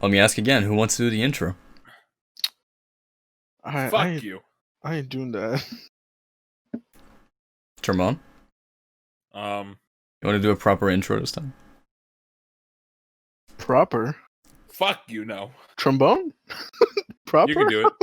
let me ask again. Who wants to do the intro? Fuck you. I ain't doing that. Tremont? You want to do a proper intro this time? Proper? Fuck you, no. Trombone? Proper? You can do it.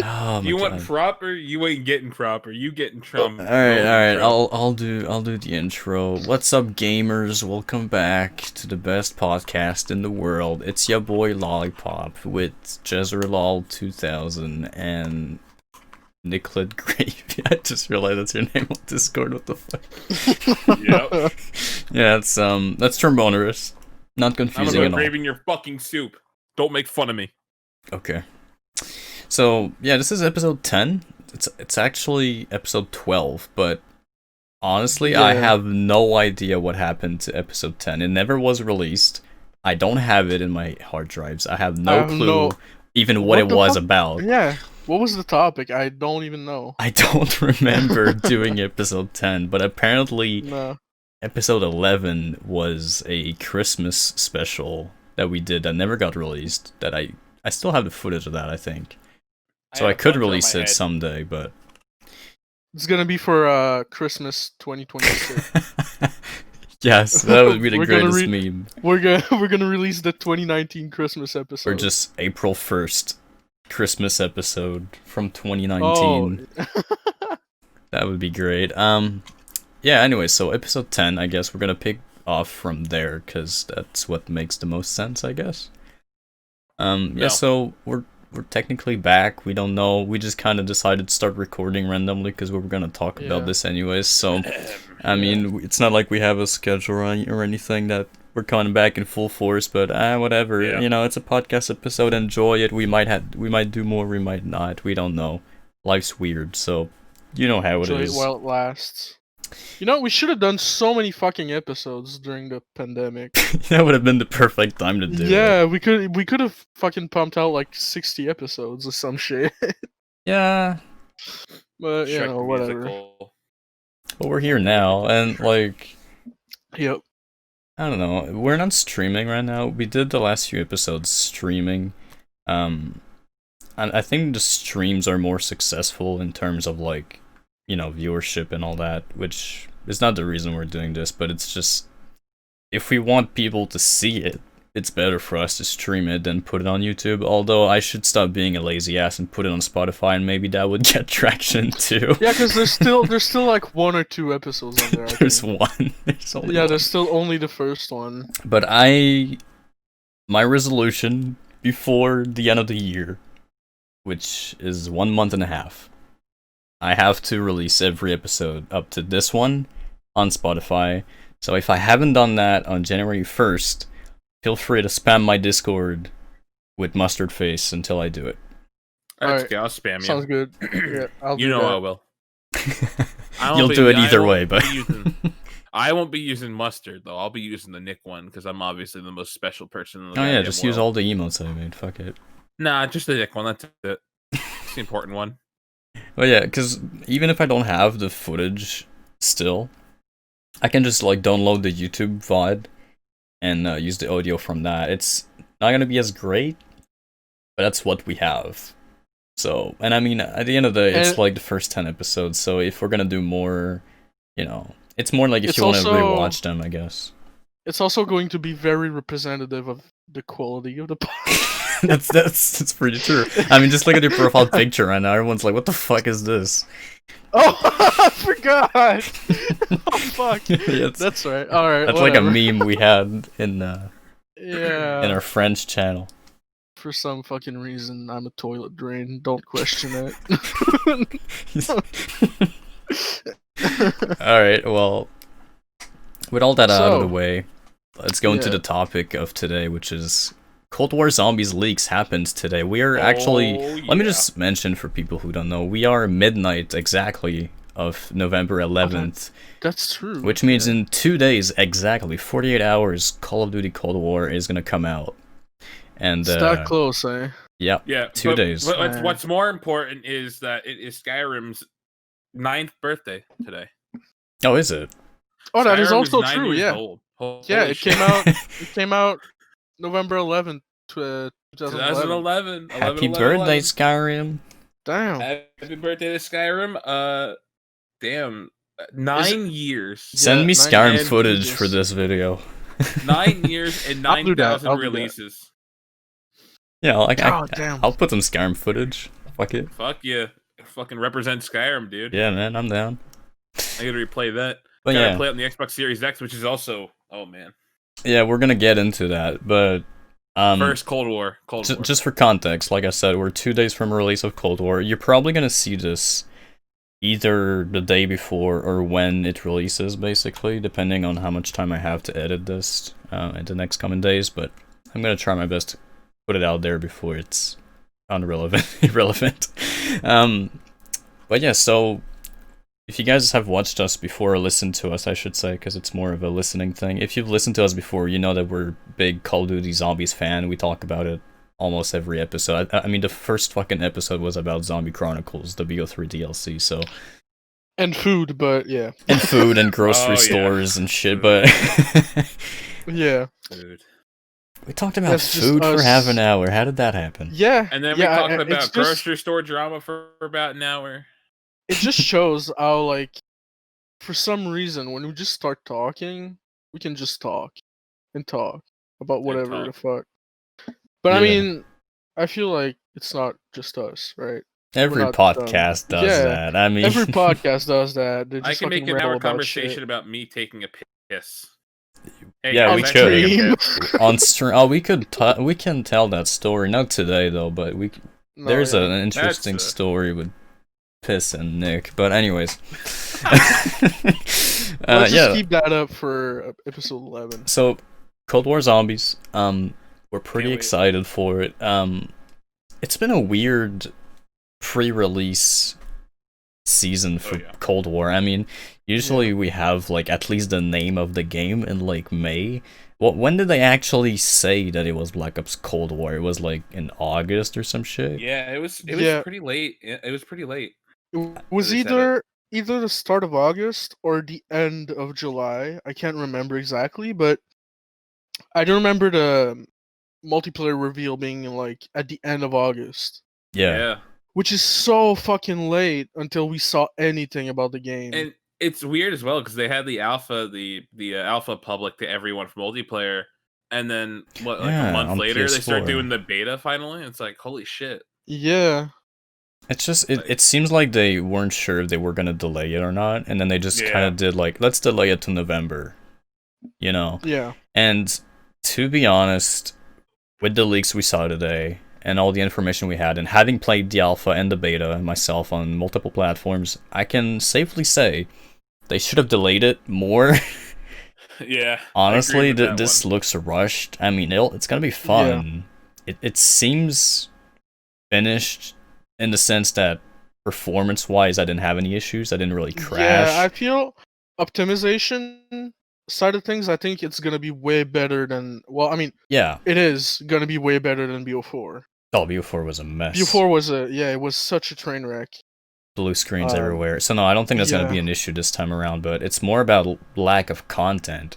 Oh, you want proper? You ain't getting proper. You getting trombone. All right. I'll do the intro. What's up, gamers? Welcome back to the best podcast in the world. It's your boy Lollipop with Jezreal 2000 and Nicolette Gravy. I just realized that's your name on Discord. What the fuck? Yep. Yeah, that's Trombonerous. Not confusing at all. I'm craving your fucking soup. Don't make fun of me. Okay. So, yeah, this is episode 10. It's actually episode 12, but honestly, I have no idea what happened to episode 10. It never was released. I don't have it in my hard drives. I have no clue even what it was about. Yeah, what was the topic? I don't even know. I don't remember doing episode 10, but apparently episode 11 was a Christmas special that we did that never got released. That I still have the footage of that, I think. So I could release it someday, but it's gonna be for Christmas 2026. Yes, that would be the greatest meme. We're gonna release the 2019 Christmas episode. Or just April 1st Christmas episode from 2019. Oh. That would be great. Yeah. Anyway, so episode 10. I guess we're gonna pick off from there because that's what makes the most sense, I guess. Yeah. So we're technically back. We don't know. We just kind of decided to start recording randomly because we were going to talk about this anyways. So, I mean, it's not like we have a schedule or anything that we're coming back in full force, but whatever. Yeah. You know, it's a podcast episode. Enjoy it. We might do more. We might not. We don't know. Life's weird. So, you know how it is. While it lasts. You know, we should have done so many fucking episodes during the pandemic. That would have been the perfect time to do it. Yeah, we could have fucking pumped out like 60 episodes or some shit. Yeah. But, you know, whatever. Well, we're here now, and like... Yep. I don't know. We're not streaming right now. We did the last few episodes streaming. And I think the streams are more successful in terms of, like, you know, viewership and all that, which is not the reason we're doing this, but it's just, if we want people to see it, it's better for us to stream it than put it on YouTube, although I should stop being a lazy ass and put it on Spotify, and maybe that would get traction too. Yeah, because there's still like 1 or 2 episodes on there. There's one. There's only one. There's still only the first one. But my resolution before the end of the year, which is 1 month and a half, I have to release every episode up to this one on Spotify. So if I haven't done that on January 1st, feel free to spam my Discord with mustard face until I do it. That's okay, I'll spam you. Sounds good. Yeah, I'll do that. I will. You'll do it either way, but... I won't be using mustard, though. I'll be using the Nick one, because I'm obviously the most special person in the yeah, just use all the emotes I made. Fuck it. Nah, just the Nick one. That's it. It's the important one. Well, yeah, because even if I don't have the footage still, I can just, like, download the YouTube VOD and use the audio from that. It's not going to be as great, but that's what we have. So, and I mean, at the end of the day, it's like the first 10 episodes, so if we're going to do more, you know, it's more like if you want to rewatch them, I guess. It's also going to be very representative of the quality of the podcast. That's pretty true. I mean, just look at your profile picture right now. Everyone's like, "What the fuck is this?" Oh, I forgot. Oh fuck. Yeah, that's right. All right. That's whatever. Like a meme we had in our French channel. For some fucking reason, I'm a toilet drain. Don't question it. All right. Well, with all that out of the way, let's go into the topic of today, which is Cold War Zombies leaks happened today. We are actually, let me just mention for people who don't know, we are midnight exactly of November 11th. That's true. Which means in 2 days, exactly, 48 hours, Call of Duty Cold War is going to come out. And it's that close, eh? Yeah, 2 days. What's more important is that it is Skyrim's 9th birthday today. Oh, is it? Oh, that is also true, yeah. Holy yeah, it shit. came out November 11th, 2011. 2011. Happy birthday, Skyrim. Damn. Happy birthday to Skyrim. Damn. 9 years. Send me 9 Skyrim years. footage for this video. 9 years and I'll do that. 9,000 releases. Yeah, damn. I'll put some Skyrim footage. Fuck it. Fuck yeah. Fucking represent Skyrim, dude. Yeah, man, I'm down. I gotta replay that. But Gotta yeah. play it on the Xbox Series X, which is also... Oh, man. Yeah, we're gonna get into that, but... First, Cold War. Just for context, like I said, we're 2 days from release of Cold War. You're probably gonna see this either the day before or when it releases, basically, depending on how much time I have to edit this in the next coming days, but I'm gonna try my best to put it out there before it's irrelevant. But yeah, so if you guys have watched us before or listened to us, I should say, because it's more of a listening thing. If you've listened to us before, you know that we're big Call of Duty Zombies fan. We talk about it almost every episode. I mean, the first fucking episode was about Zombie Chronicles, the BO3 DLC, so... And food, but yeah. And food and grocery stores and shit, but... Yeah. Food. We talked about food for half an hour. How did that happen? Yeah. And then we talked about grocery store drama for about an hour. It just shows how, like, for some reason, when we just start talking, we can just talk and talk about whatever the fuck. But I mean, I feel like it's not just us, right? Every podcast does that. I mean, every podcast does that. I can make an hour conversation about me taking a piss. Hey, yeah, we could on stream. Oh, we can tell that story. Not today though, but there's an interesting story with Piss and Nick. But anyways, let's just keep that up for episode 11. So, Cold War Zombies. We're pretty excited for it. It's been a weird pre-release season for Cold War. I mean, usually we have like at least the name of the game in like May. When did they actually say that it was Black Ops Cold War? It was like in August or some shit. Yeah, it was pretty late. It was pretty late. It was either the start of August or the end of July. I can't remember exactly, but I do remember the multiplayer reveal being like at the end of August. Yeah. Which is so fucking late until we saw anything about the game. And it's weird as well because they had the alpha, the alpha public to everyone for multiplayer, and then a month later PS4. They start doing the beta finally. It's like, holy shit. Yeah. It's just it seems like they weren't sure if they were gonna delay it or not, and then they just kind of did like, let's delay it to November, you know? Yeah. And to be honest, with the leaks we saw today and all the information we had, and having played the alpha and the beta myself on multiple platforms, I can safely say they should have delayed it more. Yeah. Honestly, this looks rushed. I mean, it's gonna be fun. Yeah. It seems finished in the sense that performance-wise, I didn't have any issues. I didn't really crash. Yeah, I feel optimization side of things, I think it's gonna be way better than. Well, I mean, yeah, it is gonna be way better than BO4. Oh, BO4 was a mess. BO4 was it was such a train wreck. Blue screens everywhere. So no, I don't think that's gonna be an issue this time around. But it's more about lack of content.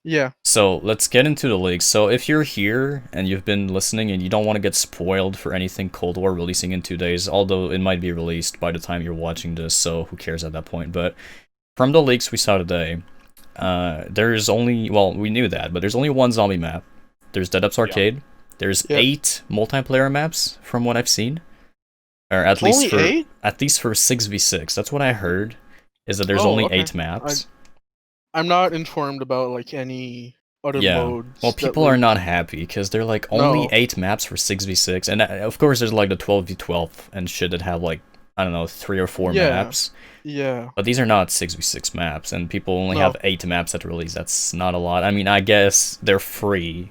Yeah. So let's get into the leaks. So if you're here and you've been listening and you don't want to get spoiled for anything Cold War releasing in 2 days, although it might be released by the time you're watching this, so who cares at that point. But from the leaks we saw today, there's only, well, we knew that, but there's only one zombie map. There's Dead Ups Arcade. There's 8 multiplayer maps from what I've seen. Or at least for 6v6. That's what I heard, is that there's only 8 maps. I'm not informed about like any other modes. Well, people are not happy because they're like only 8 maps for 6v6, and of course there's like the 12v12 and shit that have like, I don't know, 3 or 4 maps. Yeah. But these are not 6v6 maps, and people only have 8 maps at release. That's not a lot. I mean, I guess they're free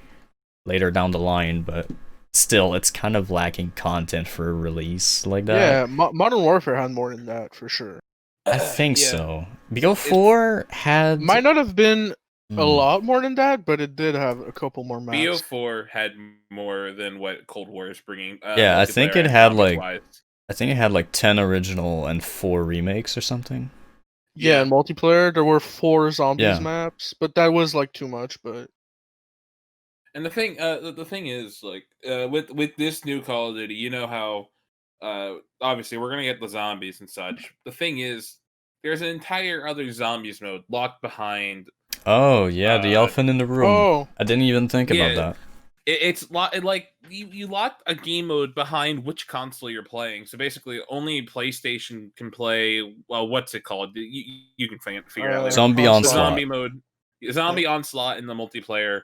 later down the line, but still, it's kind of lacking content for a release like that. Yeah, Modern Warfare had more than that for sure. I think so. BO4 had... Might not have been a lot more than that, but it did have a couple more maps. BO4 had more than what Cold War is bringing. Yeah, I think it had like... I think it had like 10 original and 4 remakes or something. Yeah, in multiplayer, there were 4 zombies maps, but that was like too much, but... And the thing is, like, with this new Call of Duty, you know how, obviously we're gonna get the zombies and such. The thing is, there's an entire other zombies mode locked behind. Oh yeah, the elephant in the room. Oh, I didn't even think about that. It's like you lock a game mode behind which console you're playing. So basically, only PlayStation can play. Well, what's it called? You can figure it out later. Zombie Onslaught. Zombie mode. Zombie Onslaught in the multiplayer.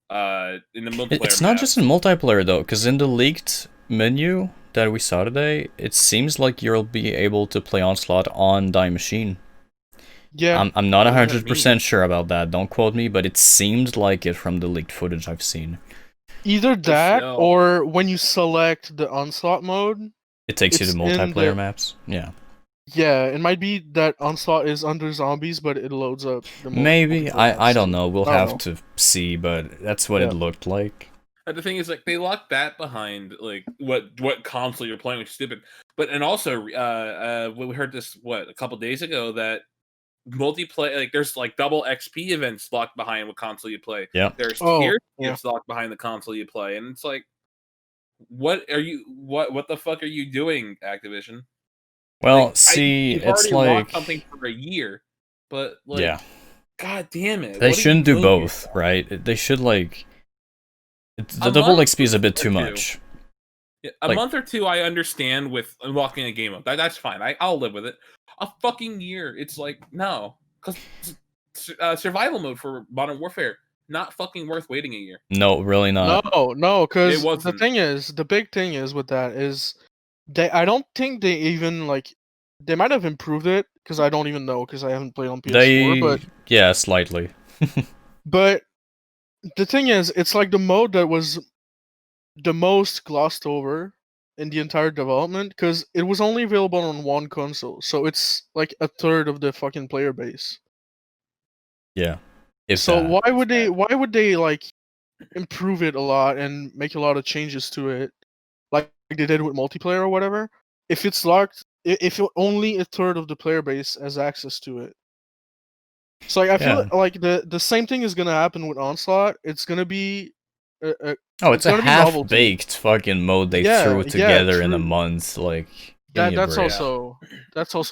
It's not just in multiplayer though, because in the leaked menu that we saw today, it seems like you'll be able to play Onslaught on Die Machine. Yeah, I'm not 100% sure about that. Don't quote me, but it seemed like it from the leaked footage I've seen. Either that, or when you select the Onslaught mode, it takes you to multiplayer maps. Yeah. Yeah, it might be that Onslaught is under zombies, but it loads up the maybe. I don't know. We'll have to see, but that's what it looked like. The thing is, like, they locked that behind, like, what console you're playing, which is stupid. But, and also, we heard this, a couple days ago, that multiplayer, like, there's, like, double XP events locked behind what console you play. Yeah. There's tier locked behind the console you play. And it's like, what the fuck are you doing, Activision? Well, like, see, it's like something for a year, but like, god damn it, they shouldn't do both, right? They should like the double XP is a bit too much. Yeah, a month or two, I understand with unlocking a game up. That's fine. I'll live with it. A fucking year, it's like no, because survival mode for Modern Warfare not fucking worth waiting a year. No, really not. No, because the big thing is with that is. I don't think they even they might have improved it because I don't even know because I haven't played on PS4. But yeah, slightly. But the thing is, it's like the mode that was the most glossed over in the entire development because it was only available on one console, so it's like a third of the fucking player base. Yeah. Why would they like improve it a lot and make a lot of changes to it? Like they did with multiplayer or whatever, if it's locked, if only a third of the player base has access to it. So I feel like the same thing is gonna happen with Onslaught. It's gonna be it's a half-baked fucking mode they threw together in a month. Like that's also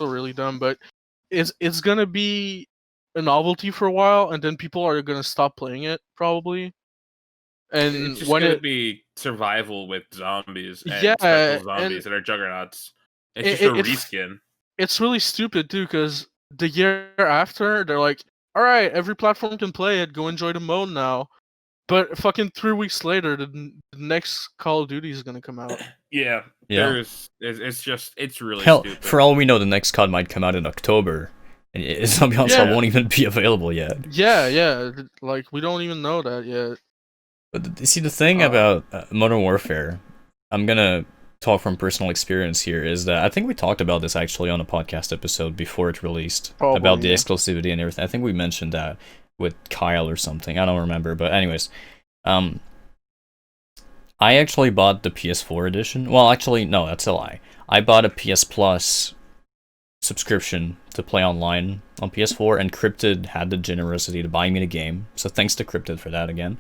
really dumb. But it's gonna be a novelty for a while, and then people are gonna stop playing it probably. And it's just gonna be survival with zombies and special zombies that are juggernauts. It's just a reskin. It's really stupid too, because the year after they're like, "All right, every platform can play it. Go enjoy the mode now." But fucking 3 weeks later, the next Call of Duty is gonna come out. Yeah. It's really stupid. For all we know, the next COD might come out in October, and Zombie Onslaught won't even be available yet. Yeah. Like we don't even know that yet. But see, the thing about Modern Warfare, I'm gonna talk from personal experience here, is that I think we talked about this actually on a podcast episode before it released, about the exclusivity and everything. I think we mentioned that with Kyle or something. I don't remember, but anyways, I actually bought the PS4 edition. Well, actually, no, that's a lie. I bought a PS Plus subscription to play online on PS4, and Cryptid had the generosity to buy me the game. So thanks to Cryptid for that again.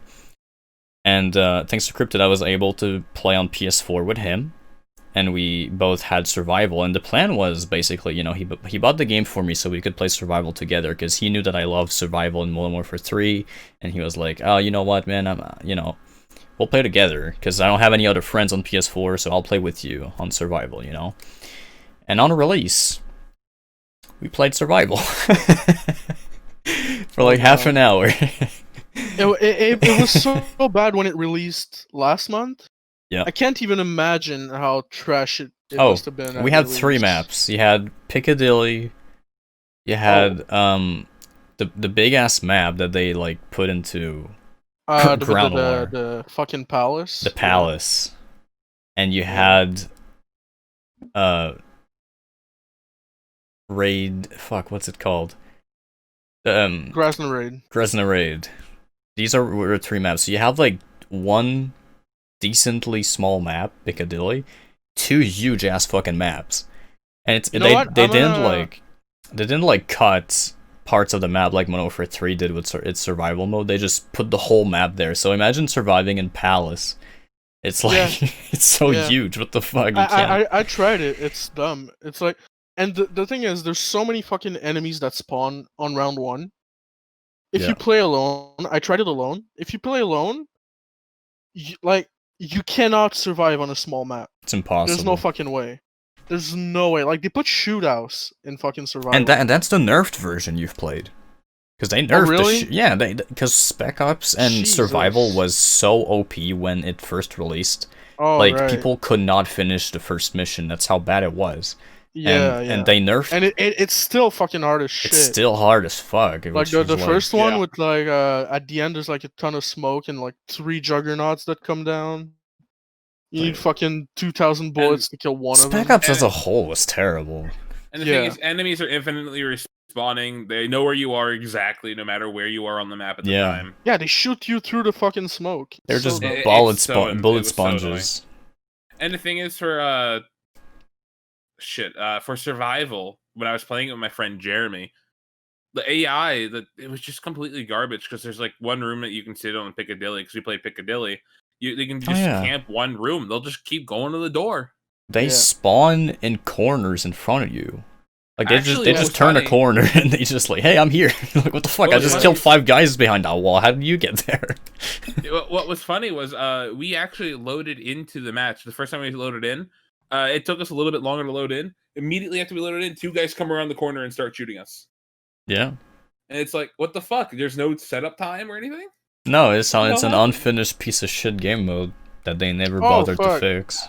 And thanks to Cryptid, I was able to play on PS4 with him, and we both had survival. And the plan was basically, he bought the game for me so we could play survival together, because he knew that I love survival in Modern Warfare 3, and he was like, "Oh, you know what, man? We'll play together, because I don't have any other friends on PS4, so I'll play with you on survival, And on release, we played survival for like half an hour. It was so bad when it released last month. Yeah. I can't even imagine how trash it must have been. We had 3 maps. You had Piccadilly. You had the big ass map that they put into ground war. The fucking palace. The palace. And you had raid. Fuck, what's it called? Grasna Raid. Grasna Raid. These were 3 maps. So you have one decently small map, Piccadilly, 2 huge ass fucking maps, and they didn't cut parts of the map like Modern Warfare 3 did with its survival mode. They just put the whole map there. So imagine surviving in Palace. It's like it's so huge. What the fuck? I tried it. It's dumb. It's like, and the thing is, there's so many fucking enemies that spawn on round 1. If you play alone, I tried it alone. If you play alone, you cannot survive on a small map. It's impossible. There's no fucking way. There's no way. Like, they put shootouts in fucking survival. And that's the nerfed version you've played. Because they nerfed really? because Spec Ops and Survival was so OP when it first released. Oh, like, people could not finish the first mission. That's how bad it was. And they nerfed... And it's still fucking hard as shit. It's still hard as fuck. Like, the first one with, like, at the end, there's, like, a ton of smoke and, like, 3 juggernauts that come down. You need fucking 2,000 bullets to kill one of them. Spec Ops as a whole was terrible. And the thing is, enemies are infinitely respawning. They know where you are exactly, no matter where you are on the map at the time. Yeah, they shoot you through the fucking smoke. They're just bullet sponges. And the thing is, for for survival, when I was playing it with my friend Jeremy, the AI, it was just completely garbage, because there's like one room that you can sit on in Piccadilly, because we play Piccadilly. They can just camp one room. They'll just keep going to the door. They spawn in corners in front of you. Like, they just turn a corner and they just like, hey, I'm here. Like, what the fuck? I just killed 5 guys behind that wall. How did you get there? What was funny was we actually loaded into the match. The first time we loaded in, it took us a little bit longer to load in. Immediately after we loaded in, 2 guys come around the corner and start shooting us. Yeah. And it's like, what the fuck? There's no setup time or anything? No, it's an unfinished piece of shit game mode that they never bothered to fix.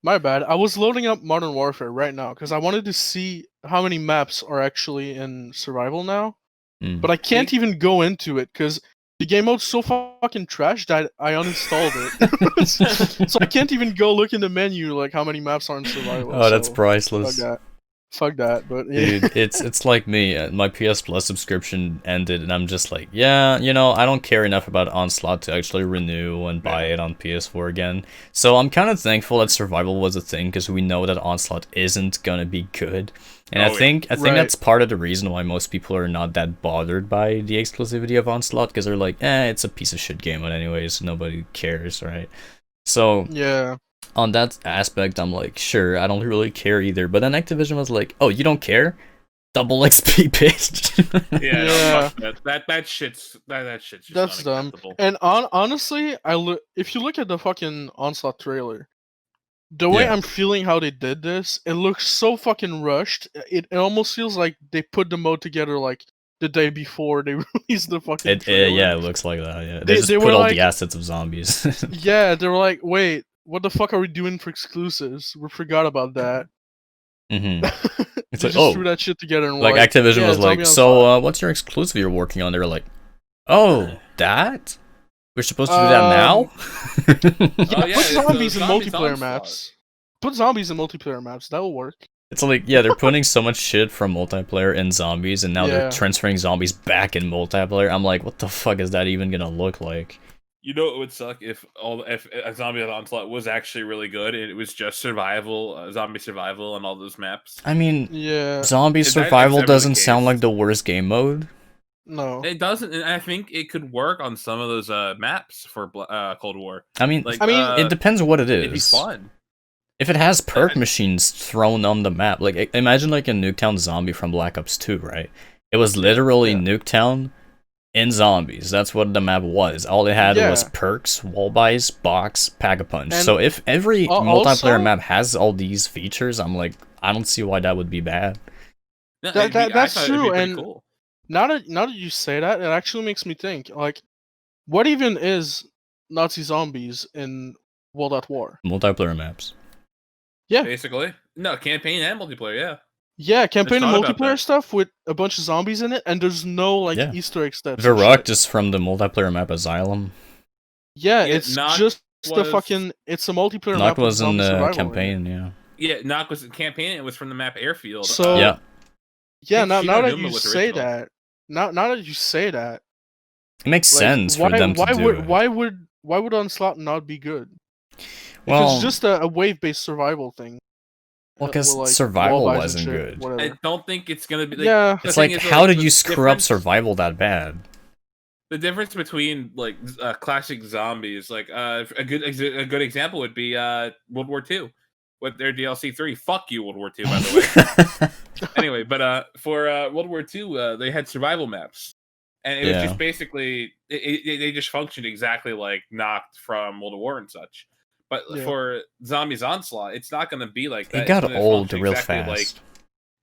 My bad. I was loading up Modern Warfare right now because I wanted to see how many maps are actually in survival now. But I can't even go into it because the game mode's so fucking trash that I uninstalled it. So I can't even go look in the menu like how many maps are in survival. Oh, that's priceless. Fuck that, but dude, it's like me. My PS Plus subscription ended, and I'm just like, yeah, I don't care enough about Onslaught to actually renew and buy it on PS4 again. So I'm kind of thankful that survival was a thing, because we know that Onslaught isn't gonna be good. And I think that's part of the reason why most people are not that bothered by the exclusivity of Onslaught, because they're like, it's a piece of shit game, but anyways, nobody cares, right? So on that aspect, I'm like, sure, I don't really care either. But then Activision was like, oh, you don't care? Double XP, bitch. That shit's just that's dumb. And honestly, if you look at the fucking Onslaught trailer, the way I'm feeling how they did this, it looks so fucking rushed. It almost feels like they put the mode together like the day before they released the fucking trailer. Yeah, it looks like that. Yeah, they just put all the assets of zombies. Yeah, they were like, wait, what the fuck are we doing for exclusives? We forgot about that. It's like, just threw that shit together and like Activision was like, so what's your exclusive you're working on? They were like, oh, that? We're supposed to do that now? Put zombies in multiplayer maps. Put zombies in multiplayer maps. That will work. It's like, they're putting so much shit from multiplayer in zombies, and now they're transferring zombies back in multiplayer. I'm like, what the fuck is that even gonna look like? You know, it would suck if a Zombie Onslaught was actually really good and it was just survival, zombie survival, on all those maps. I mean, zombie survival doesn't sound like the worst game mode. No, it doesn't, and I think it could work on some of those maps for Cold War. I mean, it depends what it is. It'd be fun if it has perk machines thrown on the map. Like, imagine like a Nuketown zombie from Black Ops 2, right? It was literally Nuketown in zombies. That's what the map was. All it had was perks, wall buys, box, pack-a-punch. So if every multiplayer map has all these features, I'm like, I don't see why that would be bad. No, that's true, and cool. Now that you say that, it actually makes me think, like, what even is Nazi zombies in World at War? Multiplayer maps. Yeah. Basically. No, campaign and multiplayer, yeah. Yeah, campaign and multiplayer stuff with a bunch of zombies in it, and there's no, like, Easter egg steps. Verrückt is from the multiplayer map Asylum. Yeah, it's just the fucking... It's a multiplayer map. Knock was in the campaign, Yeah, Knock was in campaign, it was from the map Airfield. So, yeah, now that you say that... Now that you say that... It makes sense for them to do it. Why would Onslaught not be good? If it's just a wave-based survival thing. Well, because like, survival walleyes and wasn't shit, good. whatever. I don't think it's gonna be. Like, Yeah. the It's thing like, is, how did the you screw up difference- survival that bad? The difference between like classic zombies, like a good example would be World War II with their DLC 3. Fuck you, World War II, by the way. Anyway, but for World War II, they had survival maps, and it was just basically they just functioned exactly like Noct from World War and such. But for Zombies Onslaught, it's not going to be like that. It got old real exactly fast. like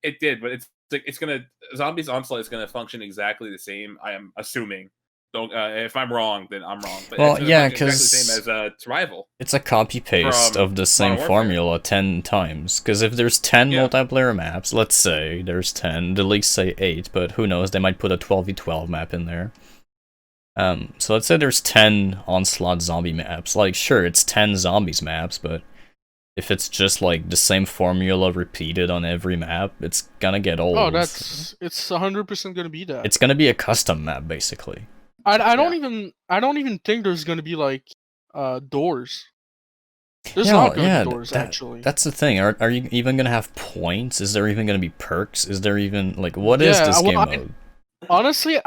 it did, but it's gonna Zombies Onslaught is gonna function exactly the same. I am assuming. Don't if I'm wrong, then I'm wrong. But Well, it's yeah, exactly the because same as Survival. it's a copy paste From of the same Modern Warfare. formula 10 times. Because if there's 10 multiplayer maps, let's say there's 10, the leaks say 8, but who knows? They might put a 12v12 map in there. So let's say there's 10 Onslaught zombie maps. Like, sure, it's 10 zombies maps, but if it's just like the same formula repeated on every map, it's gonna get old. Oh, it's 100% gonna be that. It's gonna be a custom map, basically. I don't even think there's gonna be like doors. There's not gonna be doors actually. That's the thing. Are you even gonna have points? Is there even gonna be perks? Is there even like what is this game mode? Honestly,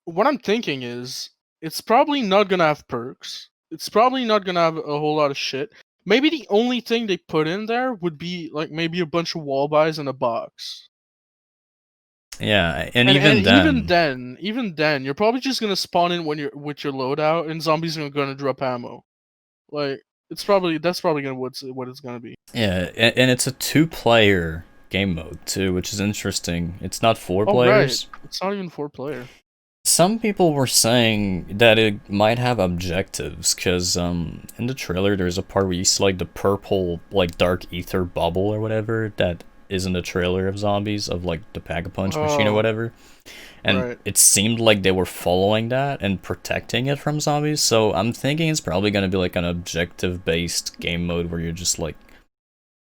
what I'm thinking is it's probably not gonna have perks. It's probably not gonna have a whole lot of shit. Maybe the only thing they put in there would be like maybe a bunch of wall buys in a box. Yeah, and even then, you're probably just gonna spawn in when you're with your loadout, and zombies are gonna drop ammo. Like that's probably gonna what it's gonna be. Yeah, and it's a 2-player game mode too, which is interesting. It's not 4 players. Right. It's not even 4-player. Some people were saying that it might have objectives, because in the trailer there's a part where you see like the purple like dark ether bubble or whatever that is in the trailer of zombies, of like the Pack-a-Punch machine or whatever. And it seemed like they were following that and protecting it from zombies, so I'm thinking it's probably going to be like an objective-based game mode where you're just like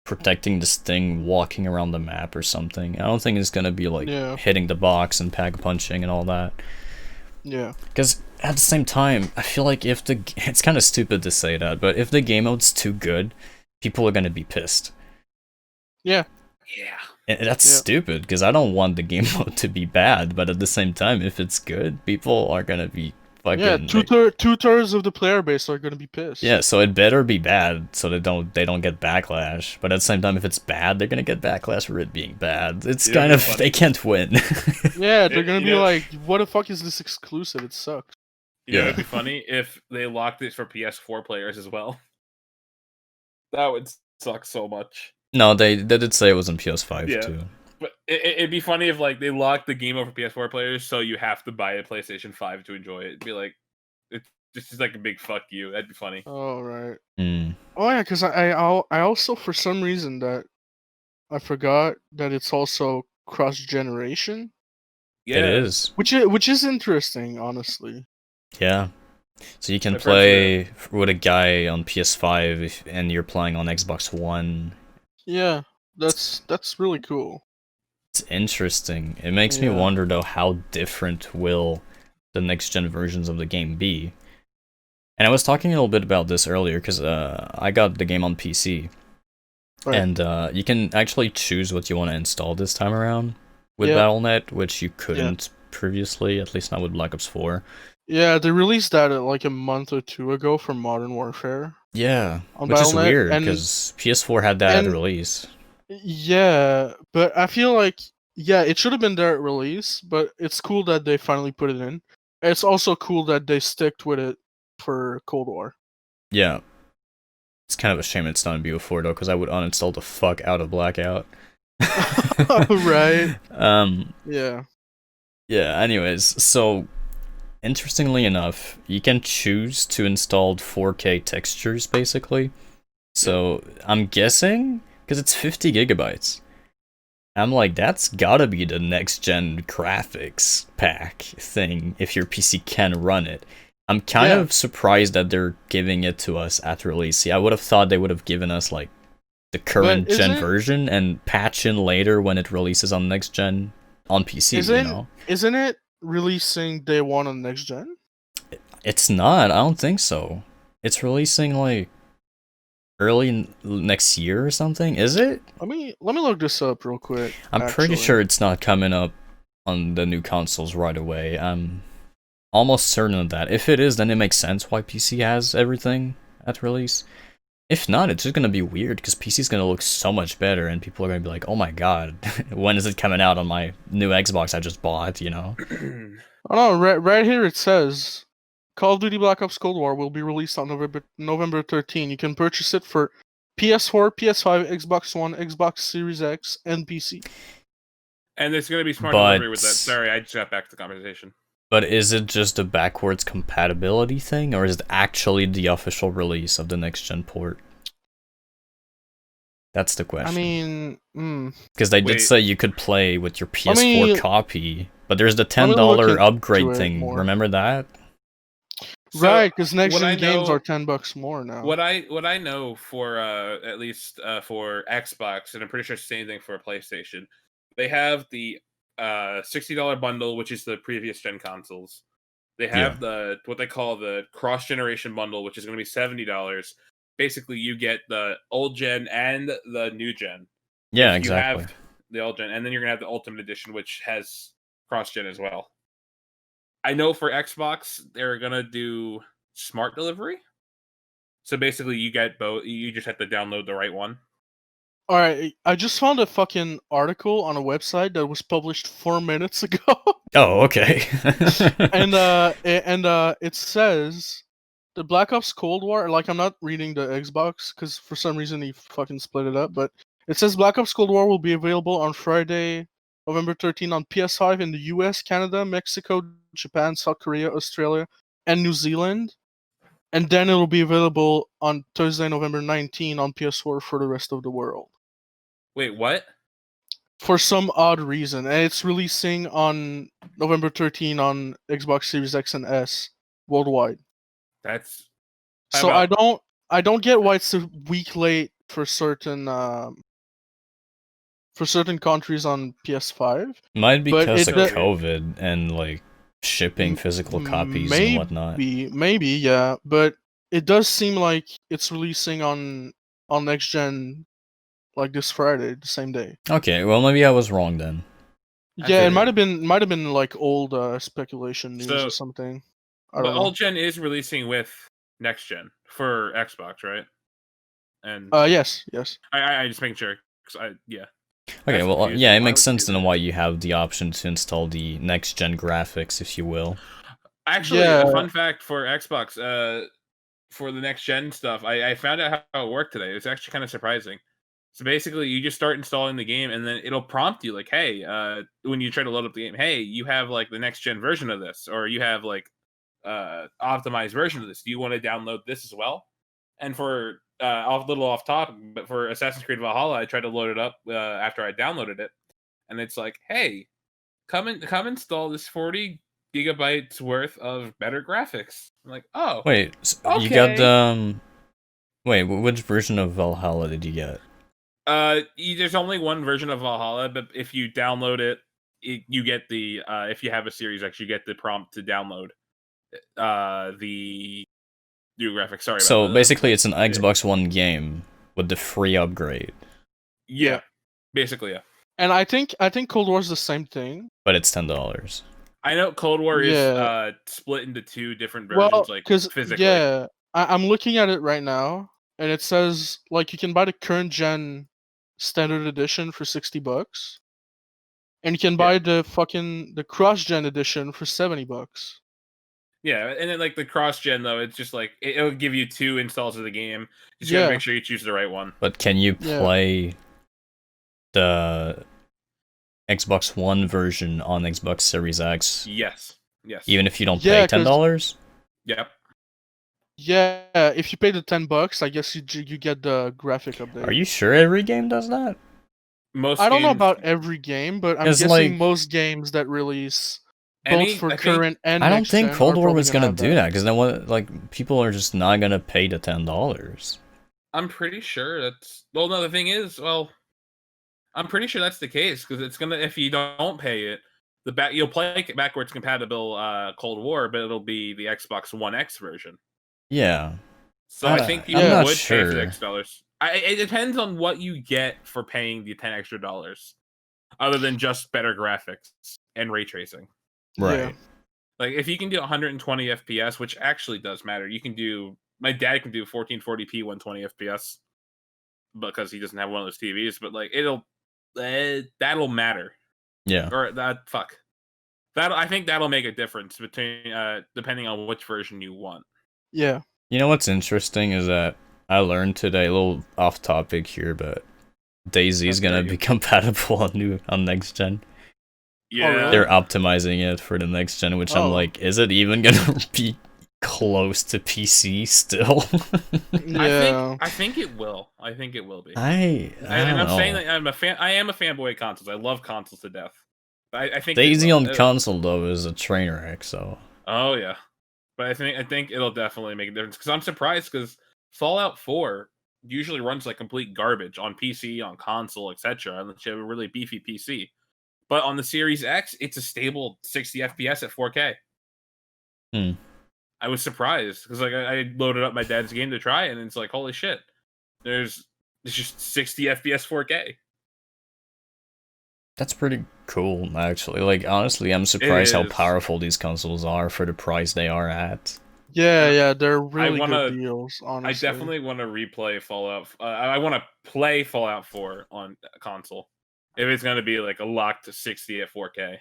protecting this thing walking around the map or something. I don't think it's going to be like hitting the box and pack-punching and all that. Yeah. Because at the same time, I feel like if it's kind of stupid to say that, but if the game mode's too good, people are going to be pissed. Yeah. Yeah. And that's stupid, because I don't want the game mode to be bad, but at the same time, if it's good, people are gonna be fucking... Yeah, two-thirds of the player base are gonna be pissed. Yeah, so it better be bad, so they don't get backlash. But at the same time, if it's bad, they're gonna get backlash for it being bad. It's kind of... They can't win. Yeah, they're gonna be like, what the fuck is this exclusive? It sucks. Yeah, it'd be funny if they locked it for PS4 players as well. That would suck so much. No, they did say it was on PS5 too. But it'd be funny if like they locked the game over PS4 players, so you have to buy a PlayStation 5 to enjoy it. It'd be like it's just like a big fuck you. That'd be funny. Oh right. Mm. Oh yeah, because I also for some reason that I forgot that it's also cross generation. Yeah, it is. Which is interesting, honestly. Yeah. So you can play with a guy on PS5 and you're playing on Xbox One. Yeah, that's really cool. It's interesting. It makes me wonder though, how different will the next gen versions of the game be? And I was talking a little bit about this earlier because I got the game on PC, and you can actually choose what you want to install this time around with Battle.net, which you couldn't previously, at least not with Black Ops 4. Yeah, they released that like a month or two ago for Modern Warfare. Yeah, which is weird because PS4 had that at release. Yeah, but I feel like it should have been there at release, but it's cool that they finally put it in. It's also cool that they sticked with it for Cold War. Yeah. It's kind of a shame it's not in BO4 though, because I would uninstall the fuck out of Blackout. Right. Yeah. Yeah, anyways, so interestingly enough, you can choose to install 4K textures, basically. So, I'm guessing, because it's 50 gigabytes. I'm like, that's gotta be the next-gen graphics pack thing, if your PC can run it. I'm kind of surprised that they're giving it to us at release. See, I would have thought they would have given us, like, the current-gen version and patch in later when it releases on next-gen on PC, you know? Isn't it releasing day one on next gen? It's not. I don't think so. It's releasing like early next year or something. Is it? Let me look this up real quick. I'm pretty sure it's not coming up on the new consoles right away. I'm almost certain of that. If it is, then it makes sense why PC has everything at release. If not, it's just gonna be weird because PC's gonna look so much better, and people are gonna be like, "Oh my god, when is it coming out on my new Xbox I just bought?" You know? Oh no, right here it says Call of Duty Black Ops Cold War will be released on November 13. You can purchase it for PS4, PS5, Xbox One, Xbox Series X, and PC. And there's going to be smart But- delivery with that. Sorry, I just got back to the conversation. But is it just a backwards compatibility thing, or is it actually the official release of the next gen port? That's the question. I mean, because they did Wait. say you could play with your PS4 me- copy, but there's the me look $10 into upgrade it thing. more. Remember that? So, right, because next what I gen games know- are $10 more now. What I know for at least for Xbox, and I'm pretty sure it's the same thing for PlayStation, they have the $60 bundle, which is the previous gen consoles. They have the what they call the cross generation bundle, which is going to be $70. Basically, you get the old gen and the new gen. Yeah, If you exactly. have the old gen, and then you're gonna have the Ultimate Edition, which has cross gen as well. I know for Xbox, they're gonna do smart delivery. So basically, you get both. You just have to download the right one. Alright, I just found a fucking article on a website that was published 4 minutes ago. Oh, okay. and it says the Black Ops Cold War. Like, I'm not reading the Xbox because for some reason he fucking split it up. But it says Black Ops Cold War will be available on Friday, November 13 on PS5 in the US, Canada, Mexico, Japan, South Korea, Australia, and New Zealand. And then it'll be available on Thursday, November 19 on PS4 for the rest of the world. Wait, what? For some odd reason, and it's releasing on November 13 on Xbox Series X and S worldwide. That's So I don't get why it's a week late for certain countries on PS5. Might be But because it of do- COVID and like shipping physical copies and whatnot. Maybe, yeah, but it does seem like it's releasing on next gen like this Friday, the same day. Okay, well maybe I was wrong then. Yeah, it figured. might have been like old speculation news So- or something. I but don't know. old gen is releasing with next gen for Xbox, right? And Yes. I just making sure. 'Cause yeah. Okay, That's well, confusing. yeah, it Why makes would sense you do then that? why you have the option to install the next gen graphics, if you will. Actually, Yeah. a fun fact for Xbox, for the next gen stuff, I found out how it worked today. It's actually kind of surprising. So basically, you just start installing the game, and then it'll prompt you like, "Hey, when you try to load up the game, hey, you have like the next gen version of this, or you have like optimized version of this. Do you want to download this as well?" And for a little off topic, but for Assassin's Creed Valhalla, I tried to load it up after I downloaded it, and it's like, "Hey, come install this 40 gigabytes worth of better graphics." I'm like, "Oh, Wait, you got okay. Wait, which version of Valhalla did you get? There's only one version of Valhalla, but if you download it, you get the if you have a Series X, you get the prompt to download the new graphics. Sorry about So that. basically, it's an Xbox One game with the free upgrade, Yeah, basically, yeah. And I think Cold War's the same thing. but it's $10. I know Cold War is Yeah. split into two different versions, Well, like because physically. yeah, I'm looking at it right now, and it says like you can buy the current gen standard edition for $60, and you can buy the cross gen edition for $70. Yeah, and then like the cross gen though, it's just like it'll give you 2 installs of the game. Just gotta Yeah. make sure you choose the right one. But can you Yeah. play the Xbox One version on Xbox Series X, Yes. even if you don't Yeah, pay 'cause- $10? Yep. Yeah, if you pay the $10, I guess you get the graphic update. Are you sure every game does that? Most I don't know games- about every game, but I'm 'Cause, guessing like- most games that release both Any- for I think- current and I don't next think gen Cold are War probably was gonna have do that, because then what? Like, people are just not gonna pay the $10. I'm pretty sure that's well. No, the thing is, well, I'm pretty sure that's the case because it's gonna if you don't pay it, you'll play backwards compatible Cold War, but it'll be the Xbox One X version. Yeah, So I think people not would pay for the sure. extra dollars. It depends on what you get for paying the 10 extra dollars, other than just better graphics and ray tracing. Right. Yeah. Like if you can do 120 FPS, which actually does matter, you can do. My dad can do 1440p 120 FPS because he doesn't have one of those TVs. But like that'll matter. Yeah. Or that I think that'll make a difference between depending on which version you want. Yeah. You know what's interesting is that I learned today, a little off topic here, but DayZ is gonna be compatible on next gen. Yeah, really? They're optimizing it for the next gen, which I'm like, is it even gonna be close to PC still? Yeah. I think it will. I think it will be. I and I'm don't saying know. that I'm a fan. I am a fanboy of consoles. I love consoles to death. I think DayZ on console though is a train wreck. So. Oh yeah, but I think it'll definitely make a difference because I'm surprised because Fallout 4 usually runs like complete garbage on PC, on console, etc. Unless you have a really beefy PC. But on the Series X, it's a stable 60 FPS at 4K. I was surprised because like I loaded up my dad's game to try it, and it's like, holy shit, it's just 60 FPS 4K. That's pretty cool, actually. Like, honestly, I'm surprised how powerful these consoles are for the price they are at. Yeah, they're really good deals, honestly. I definitely want to replay Fallout. I want to play Fallout 4 on console. If it's going to be like a locked to 60 at 4K.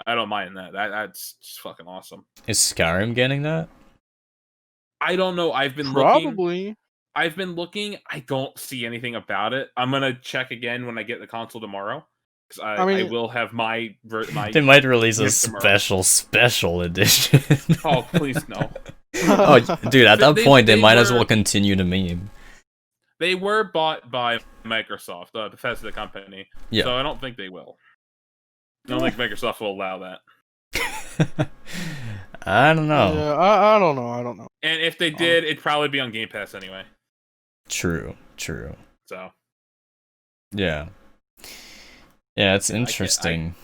I don't mind that. That's just fucking awesome. Is Skyrim getting that? I don't know. I've been looking. I don't see anything about it. I'm going to check again when I get the console tomorrow. Because I will have my They might release a special edition. Oh, please no. Oh, dude, at that point, they might as well continue the meme. They were bought by Microsoft, the Bethesda company. Yeah. So I don't think they will. I don't think Microsoft will allow that. I don't know. Yeah, I don't know. And if they did, it'd probably be on Game Pass anyway. True. So. Yeah. Yeah, it's interesting.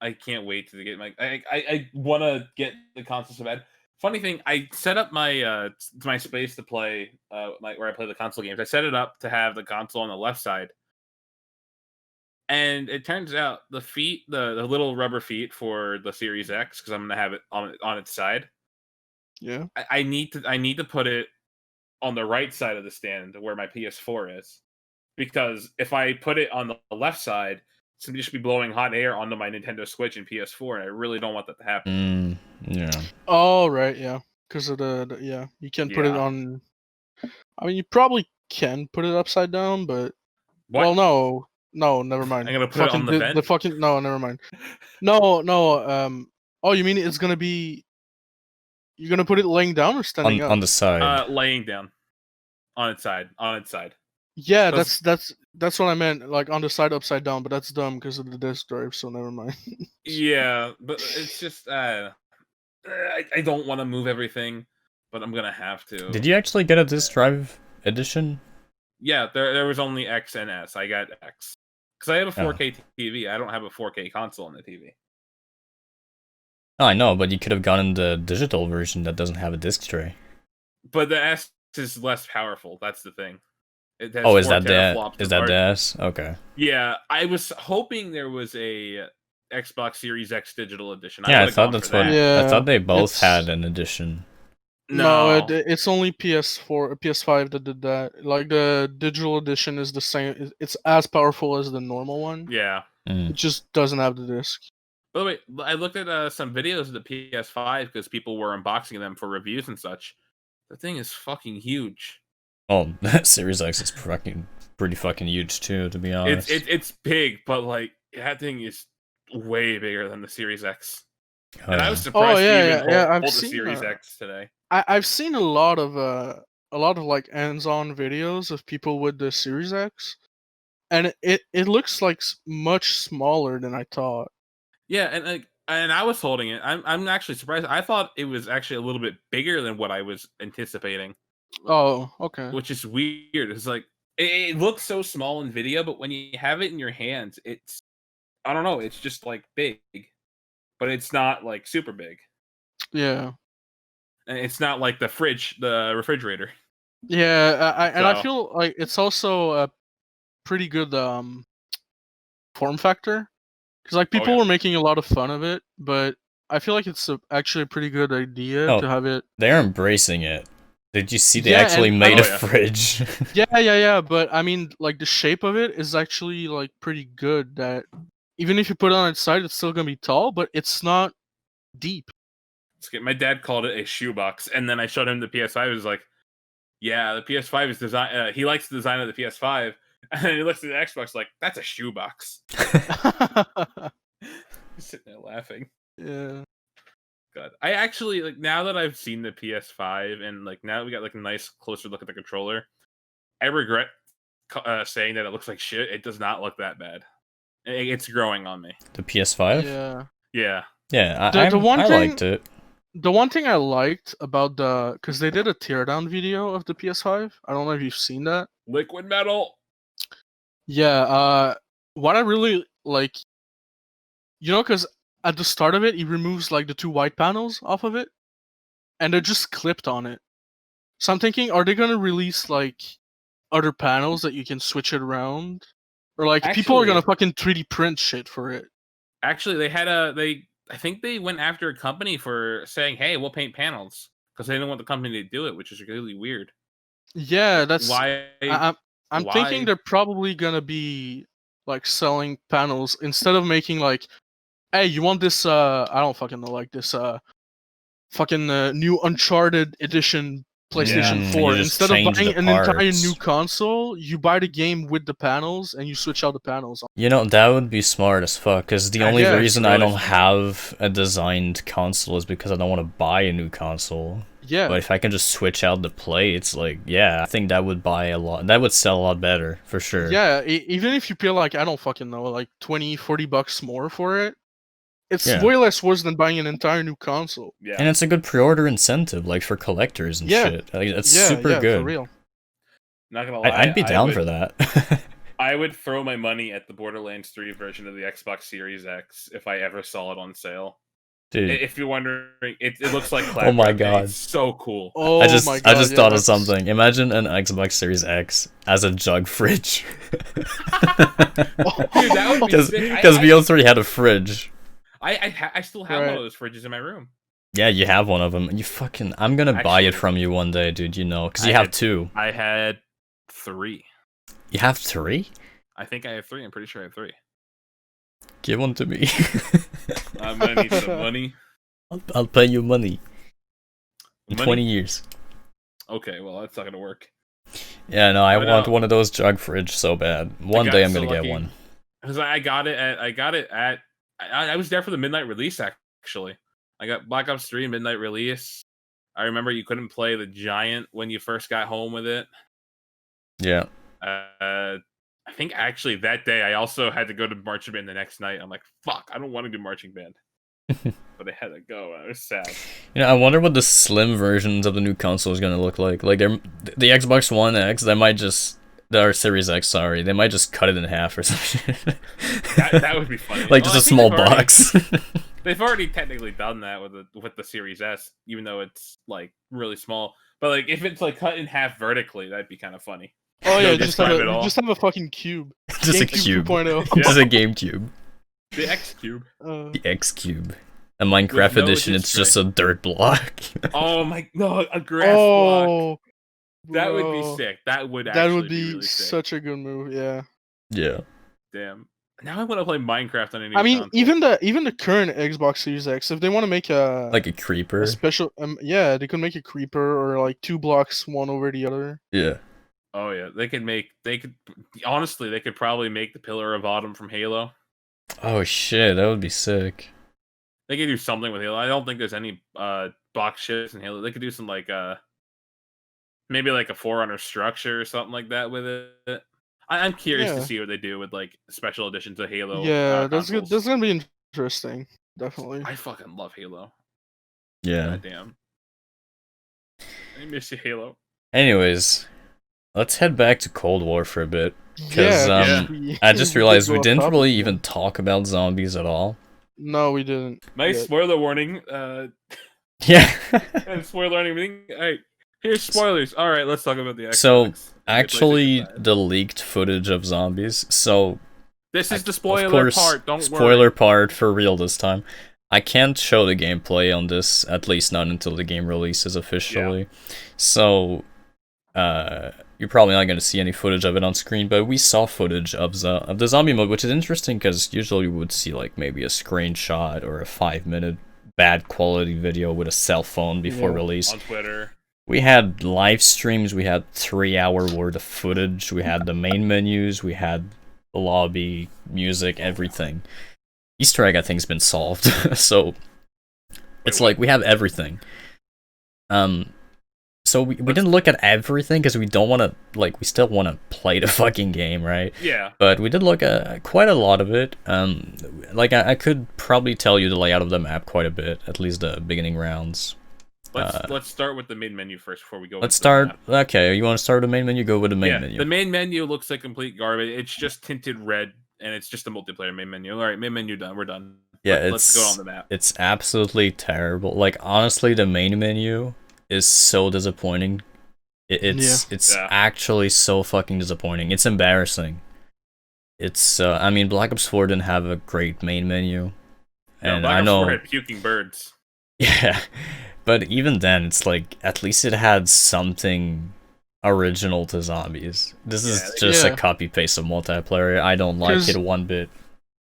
I can't wait to get I want to get the console so bad. Funny thing, I set up my space to play where I play the console games. I set it up to have the console on the left side. And it turns out the feet, the little rubber feet for the Series X, because I'm gonna have it on its side. Yeah. I need to put it on the right side of the stand where my PS4 is. Because if I put it on the left side, it's gonna just be blowing hot air onto my Nintendo Switch and PS4, and I really don't want that to happen. Yeah. Oh right, yeah. Because of the you can put it on. I mean, you probably can put it upside down, but well, no, never mind. I'm gonna put it on the vent. No, never mind. No. Oh, you mean it's gonna be? You're gonna put it laying down or standing up? On the side. Laying down. On its side. Yeah, that's what I meant. Like on the side, upside down. But that's dumb because of the disk drive. So never mind. Yeah, but it's just I don't want to move everything, but I'm gonna have to. Did you actually get a disk drive edition? Yeah, there was only X and S. I got X because I have a 4K TV. I don't have a 4K console on the TV. Oh, I know, but you could have gotten the digital version that doesn't have a disc tray. But the S is less powerful. That's the thing. Is that the S? Okay. Yeah, I was hoping there was a Xbox Series X digital edition. Yeah, I thought that's what. Yeah, I thought they both had an edition. No, it's only PS4, PS5 that did that. Like the digital edition is the same. It's as powerful as the normal one. Yeah. It just doesn't have the disc. By the way, I looked at some videos of the PS5 because people were unboxing them for reviews and such. The thing is fucking huge. Oh, Series X is pretty fucking huge too, to be honest. It's big, but like that thing is way bigger than the Series X. And I was surprised to even hold the Series X today. I've seen a lot of like hands-on videos of people with the Series X, and it looks like much smaller than I thought. Yeah, and I was holding it. I'm actually surprised. I thought it was actually a little bit bigger than what I was anticipating. Oh, okay. Which is weird. It's like it looks so small in video, but when you have it in your hands, it's I don't know. It's just like big, but it's not like super big. Yeah. And it's not like the refrigerator. Yeah, and I So- feel like it's also a pretty good form factor, because like people yeah. were making a lot of fun of it, but I feel like it's actually a pretty good idea No, to have it. they're embracing it. Did you see they Yeah, actually and made a yeah. fridge? yeah, but I mean, like the shape of it is actually like pretty good. That even if you put it on its side, it's still gonna be tall, but it's not deep. My dad called it a shoebox, and then I showed him the PS5. He was like, "Yeah, the PS5 is design. He likes the design of the PS5." And then he looks at the Xbox like, "That's a shoebox." He's sitting there laughing. Yeah. God, I actually like now that I've seen the PS5 and like now that we got like a nice closer look at the controller. I regret saying that it looks like shit. It does not look that bad. It's growing on me. The PS5? Yeah. Yeah. Yeah, The one I thing liked it. The one thing I liked about because they did a teardown video of the PS5. I don't know if you've seen that. Liquid metal. Yeah. What I really like, because at the start of it, he removes like the two white panels off of it, and they're just clipped on it. So I'm thinking, are they gonna release like other panels that you can switch it around, or like people are gonna fucking 3D print shit for it? Actually, I think they went after a company for saying, "Hey, we'll paint panels," because they didn't want the company to do it, which is really weird. Yeah, that's Why? I'm thinking they're probably gonna be like selling panels instead of making like, hey, you want this I don't fucking know, like this fucking new Uncharted edition PlayStation Yeah, 4. you just Instead of change buying the an entire parts. new console, you buy the game with the panels and you switch out the panels. You know, that would be smart as fuck, because the only Yeah, reason really I don't smart. have a designed console is because I don't want to buy a new console. Yeah. But if I can just switch out the plates, like, yeah, I think that would buy a lot. That would sell a lot better, for sure. Yeah, even if you pay like, I don't fucking know, like 20, 40 bucks more for it, it's Yeah. way less worse than buying an entire new console. Yeah. And it's a good pre-order incentive, like, for collectors and Yeah. shit. Like, it's Yeah, super yeah, good. for real. Not gonna lie, I'd be down for that. I would throw my money at the Borderlands 3 version of the Xbox Series X if I ever saw it on sale. Dude, If you're wondering, it looks like oh my claptrap. god, It's so cool. Oh I just my god, just yeah, thought of that's- something. Imagine an Xbox Series X as a jug fridge. Dude, that would be sick. Because BO3 had a fridge. I still have one Right. of those fridges in my room. Yeah, you have one of them. You fucking, I'm gonna buy it Actually, from you one day, dude. You know, because I you have had- two. I had 3. You have 3? I think I have 3. I'm pretty sure I have 3. Give one to me. I'm gonna need some money. I'll pay you money in Money? 20 years. Okay, well that's not gonna work. Yeah, no, I But, want one of those jug fridge so bad. One got day I'm so gonna get lucky. one. Because I got it at I was there for the midnight release actually. I got Black Ops 3 midnight release. I remember you couldn't play the Giant when you first got home with it. Yeah. I think actually that day I also had to go to marching band the next night. I'm like, fuck, I don't want to do marching band. But I had to go. I was sad. You know, I wonder what the slim versions of the new console is gonna look like. Like, the Xbox One X, they might just, or Series X, sorry, they might just cut it in half or some shit. That would be funny. Like, Well, just I a think small box. They've already technically done that with the Series S, even though it's like really small. But like if it's like cut in half vertically, that'd be kind of funny. Oh yeah, Don't describe it all. just have a fucking cube. Just a GameCube cube. 2.0. Just a GameCube. The X Cube. The X Cube. A Minecraft no edition, it's disc just a dirt block. Oh my no, a grass block. Oh, That would be bro. sick. That would That actually would be be really sick. such a good move. Yeah. Yeah. Damn. Now I want to play Minecraft on any. I mean, console. even the current Xbox Series X, if they want to make Like a creeper. a special, yeah, they could make a creeper or like 2 blocks one over the other. Yeah. Oh yeah, they could honestly they could probably make the Pillar of Autumn from Halo. Oh shit, that would be sick. They could do something with Halo. I don't think there's any box ships in Halo. They could do some like maybe like a Forerunner structure or something like that with it. I'm curious to Yeah. see what they do with like special editions of Halo. Yeah, that's good. consoles. That's gonna be interesting. Definitely. I fucking love Halo. Yeah. God damn. I miss you, Halo. Anyways, let's head back to Cold War for a bit. Because Yeah, I just did realized we go off didn't topic, really yeah. even talk about zombies at all. No, we didn't. Nice yet. spoiler warning. Yeah. And spoiler warning. Alright. Here's spoilers. All right, let's talk about the Xbox. So, and the actually, PlayStation 5. the leaked footage of zombies. So, This is the of spoiler course, part. Don't spoiler worry. part for real this time. I can't show the gameplay on this, at least not until the game releases officially. So, you're probably not going to see any footage of it on screen, but we saw footage of the zombie mode, which is interesting because usually we would see like maybe a screenshot or a 5-minute bad quality video with a cell phone before release. On Twitter. We had live streams, we had 3-hour worth of footage, we had the main menus, we had the lobby, music, everything. Easter egg, I think, has been solved. So it's like we have everything. So we didn't look at everything because we don't want to, like, we still want to play the fucking game, right? Yeah. But we did look at quite a lot of it. Like, I could probably tell you the layout of the map quite a bit, at least the beginning rounds. Let's start with the main menu first before we go. Let's start. Okay, you want to start with the main menu? Go with the main menu. The main menu looks like complete garbage. It's just tinted red, and it's just a multiplayer main menu. All right, main menu done. We're done. Yeah, let's go on the map. It's absolutely terrible. Like, honestly, the main menu is so disappointing. It's actually so fucking disappointing. It's embarrassing. It's I mean, Black Ops 4 didn't have a great main menu, and Black I Ops know 4 had puking birds. Yeah, but even then, it's like at least it had something original to zombies. This is just a copy paste of multiplayer. I don't like it one bit.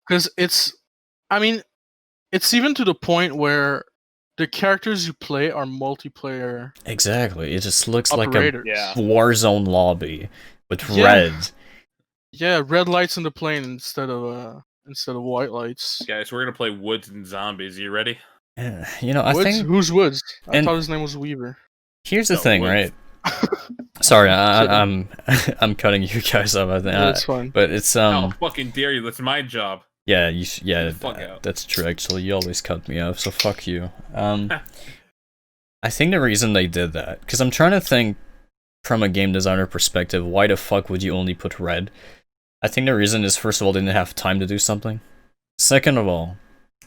Because I mean, it's even to the point where the characters you play are multiplayer. Exactly. It just looks operators. like a Warzone lobby with red. Yeah, red lights in the plane instead of white lights. Guys, we're gonna play Woods and Zombies. You ready? You know, I Woods? think Who's Woods? I thought his name was Weaver. Here's the thing, Woods. Right? Sorry, I'm cutting you guys off. I think it's fine. But it's How fucking dare you? That's my job. Yeah, that's true. Actually, you always cut me off, so fuck you. I think the reason they did that, because I'm trying to think from a game designer perspective, why the fuck would you only put red? I think the reason is, first of all, they didn't have time to do something. Second of all,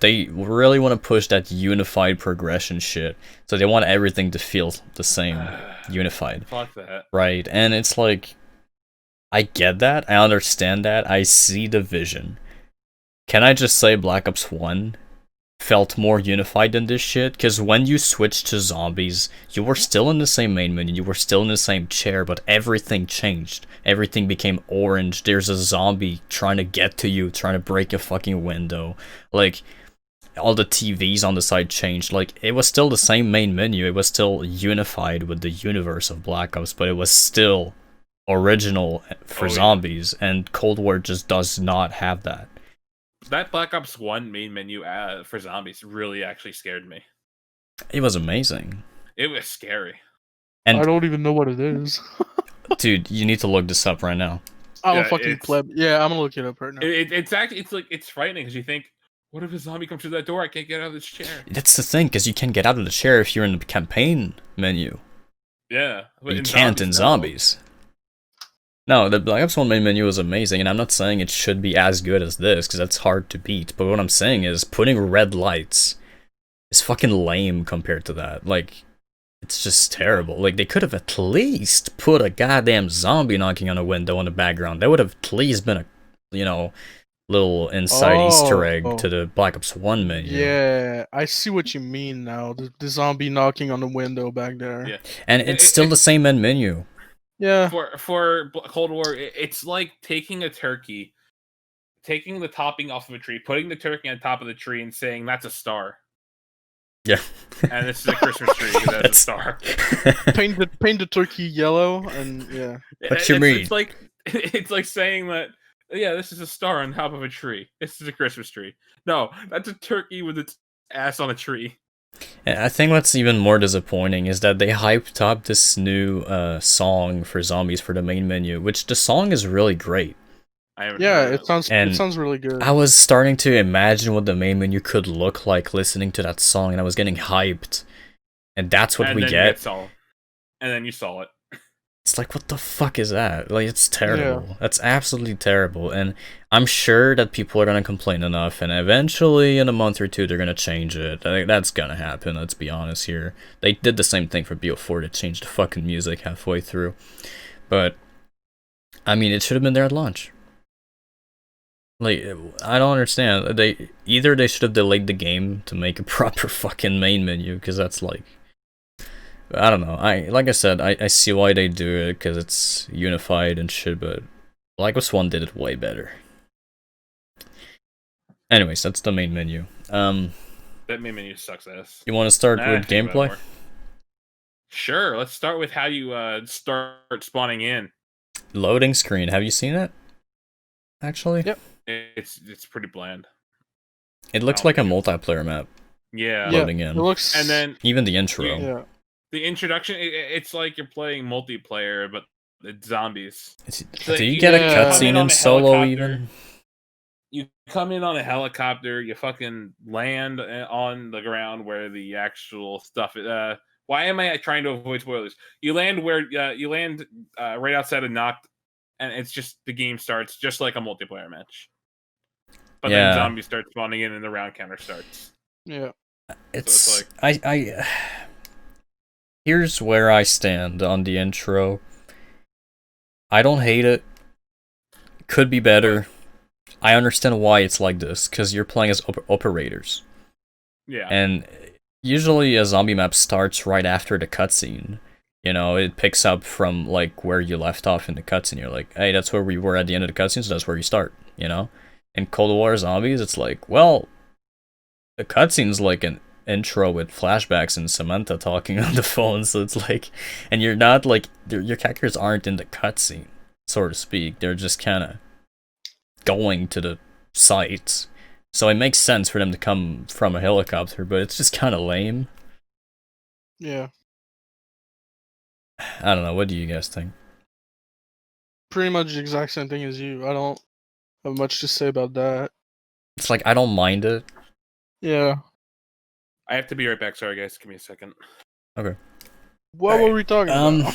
they really want to push that unified progression shit, so they want everything to feel the same, unified. Fuck that. Right, and it's like, I get that, I understand that, I see the vision. Can I just say Black Ops 1 felt more unified than this shit? Because when you switched to zombies, you were still in the same main menu, you were still in the same chair, but everything changed. Everything became orange. There's a zombie trying to get to you, trying to break a fucking window. Like, all the TVs on the side changed. Like, it was still the same main menu, it was still unified with the universe of Black Ops, but it was still original for zombies, and Cold War just does not have that. That Black Ops 1 main menu for zombies really actually scared me. It was amazing. It was scary. And I don't even know what it is. Dude, you need to look this up right now. I'm a fucking pleb. Yeah, I'm gonna look it up right now. It's frightening because you think, what if a zombie comes through that door? I can't get out of this chair. That's the thing, because you can't get out of the chair if you're in the campaign menu. Yeah. You can't in zombies. No, the Black Ops 1 main menu is amazing, and I'm not saying it should be as good as this, because that's hard to beat, but what I'm saying is, putting red lights is fucking lame compared to that. Like, it's just terrible. Like, they could have at least put a goddamn zombie knocking on a window in the background. That would have at least been a, little inside Easter egg to the Black Ops 1 menu. Yeah, I see what you mean now. The zombie knocking on the window back there. Yeah. And it's still the same end menu. Yeah. For Cold War, it's like taking a turkey, taking the topping off of a tree, putting the turkey on top of the tree, and saying that's a star. Yeah. And this is a Christmas tree because that's a star. Paint the turkey yellow, and yeah. What you mean? It's like saying that, yeah, this is a star on top of a tree. This is a Christmas tree. No, that's a turkey with its ass on a tree. And I think what's even more disappointing is that they hyped up this new song for zombies for the main menu, which the song is really great. It sounds really good. I was starting to imagine what the main menu could look like listening to that song, and I was getting hyped. And that's what we get. And then you saw it. It's like, what the fuck is that? Like, it's terrible. Yeah. That's absolutely terrible. And I'm sure that people are gonna complain enough, and eventually, in a month or two, they're gonna change it. I think that's gonna happen, let's be honest here. They did the same thing for BO4 to change the fucking music halfway through. But, I mean, it should have been there at launch. Like, I don't understand. Either they should have delayed the game to make a proper fucking main menu, because that's like... I don't know. Like I said, I see why they do it because it's unified and shit, but Like Ops 1 did it way better. Anyways, that's the main menu. That main menu sucks ass. You want to start with gameplay? Sure. Let's start with how you start spawning in. Loading screen. Have you seen it? Actually. Yep. It's pretty bland. It looks like a multiplayer map. Yeah. Loading in. It looks. And then even the intro. Yeah. The introduction, it's like you're playing multiplayer, but it's zombies. Do you get a cutscene in solo even? You come in on a helicopter, you fucking land on the ground where the actual stuff is. Why am I trying to avoid spoilers? You land right outside of Noct, and it's just the game starts just like a multiplayer match. But then zombies start spawning in and the round counter starts. Yeah. It's like here's where I stand on the intro. I don't hate it. Could be better. I understand why it's like this, because you're playing as operators. Yeah. And usually a zombie map starts right after the cutscene. You know, it picks up from like where you left off in the cutscene. You're like, hey, that's where we were at the end of the cutscene, so that's where you start, you know? In Cold War Zombies, it's like, well, the cutscene's like an intro with flashbacks and Samantha talking on the phone, so it's like, and you're not like, your characters aren't in the cutscene, so to speak. They're just kind of going to the sites, so it makes sense for them to come from a helicopter, but it's just kind of lame. Yeah. I don't know, what do you guys think? Pretty much the exact same thing as you. I don't have much to say about that. It's like, I don't mind it. Yeah. I have to be right back. Sorry, guys. Give me a second. Okay. What were we talking about?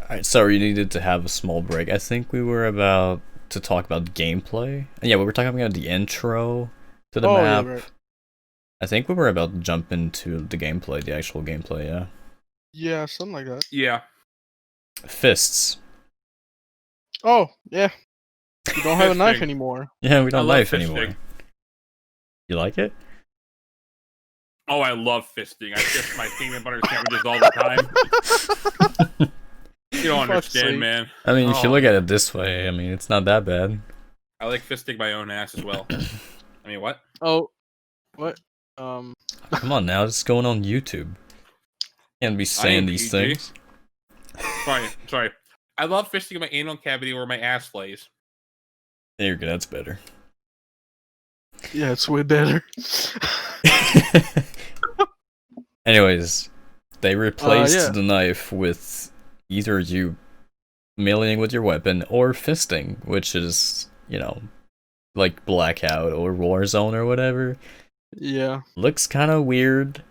Alright, sorry, you needed to have a small break. I think we were about to talk about gameplay. Yeah, we were talking about the intro to the map. Yeah, right. I think we were about to jump into the gameplay, the actual gameplay, yeah. Yeah, something like that. Yeah. Fists. Oh, yeah. We don't have a knife anymore. Yeah, we don't have a knife anymore. You like it? Oh, I love fisting. I fist my peanut butter sandwiches all the time. You don't understand, man. I mean, if you look at it this way, I mean, it's not that bad. I like fisting my own ass as well. I mean, what? Oh, what? Come on now, it's going on YouTube. Can't be saying these things. Sorry. I love fisting my anal cavity where my ass lays. There you go, that's better. Yeah, it's way better. Anyways, they replaced the knife with either you meleeing with your weapon or fisting, which is, you know, like Blackout or Warzone or whatever. Yeah. Looks kind of weird.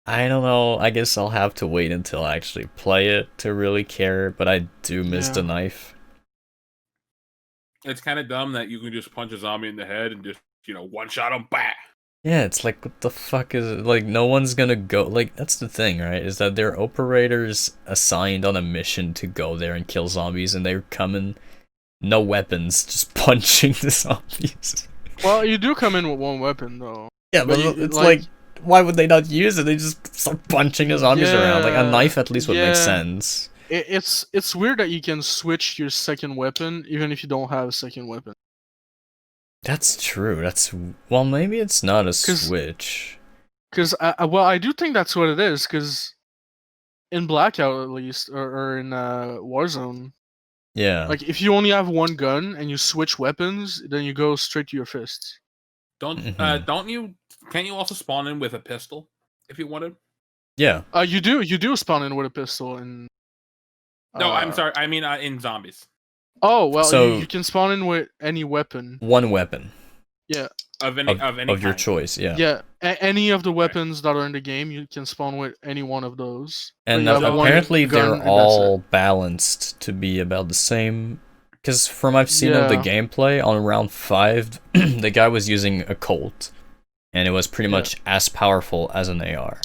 I don't know. I guess I'll have to wait until I actually play it to really care, but I do miss the knife. It's kind of dumb that you can just punch a zombie in the head and just, one shot him, bah! Yeah, it's like, what the fuck is it? Like, no one's gonna go. Like, that's the thing, right? Is that they're operators assigned on a mission to go there and kill zombies, and they're coming, no weapons, just punching the zombies. Well, you do come in with one weapon, though. Yeah, but it's like, why would they not use it? They just start punching the zombies around. Like, a knife at least would make sense. It's weird that you can switch your second weapon, even if you don't have a second weapon. That's true. Well, maybe it's not a switch. Because I do think that's what it is. Because in Blackout, at least, or in Warzone, yeah, like if you only have one gun and you switch weapons, then you go straight to your fists. Can't you also spawn in with a pistol if you wanted? Yeah. You do spawn in with a pistol in. No, I'm sorry. I mean, in zombies. Oh, well, so you can spawn in with any weapon. One weapon. Yeah. of any of your kind. choice. Yeah. Yeah, any of the weapons that are in the game, you can spawn with any one of those. And you have apparently one gun, they're and that's it. all balanced to be about the same. Because from I've seen of the Yeah. gameplay on round 5, the guy was using a Colt, and it was pretty Yeah. much as powerful as an AR.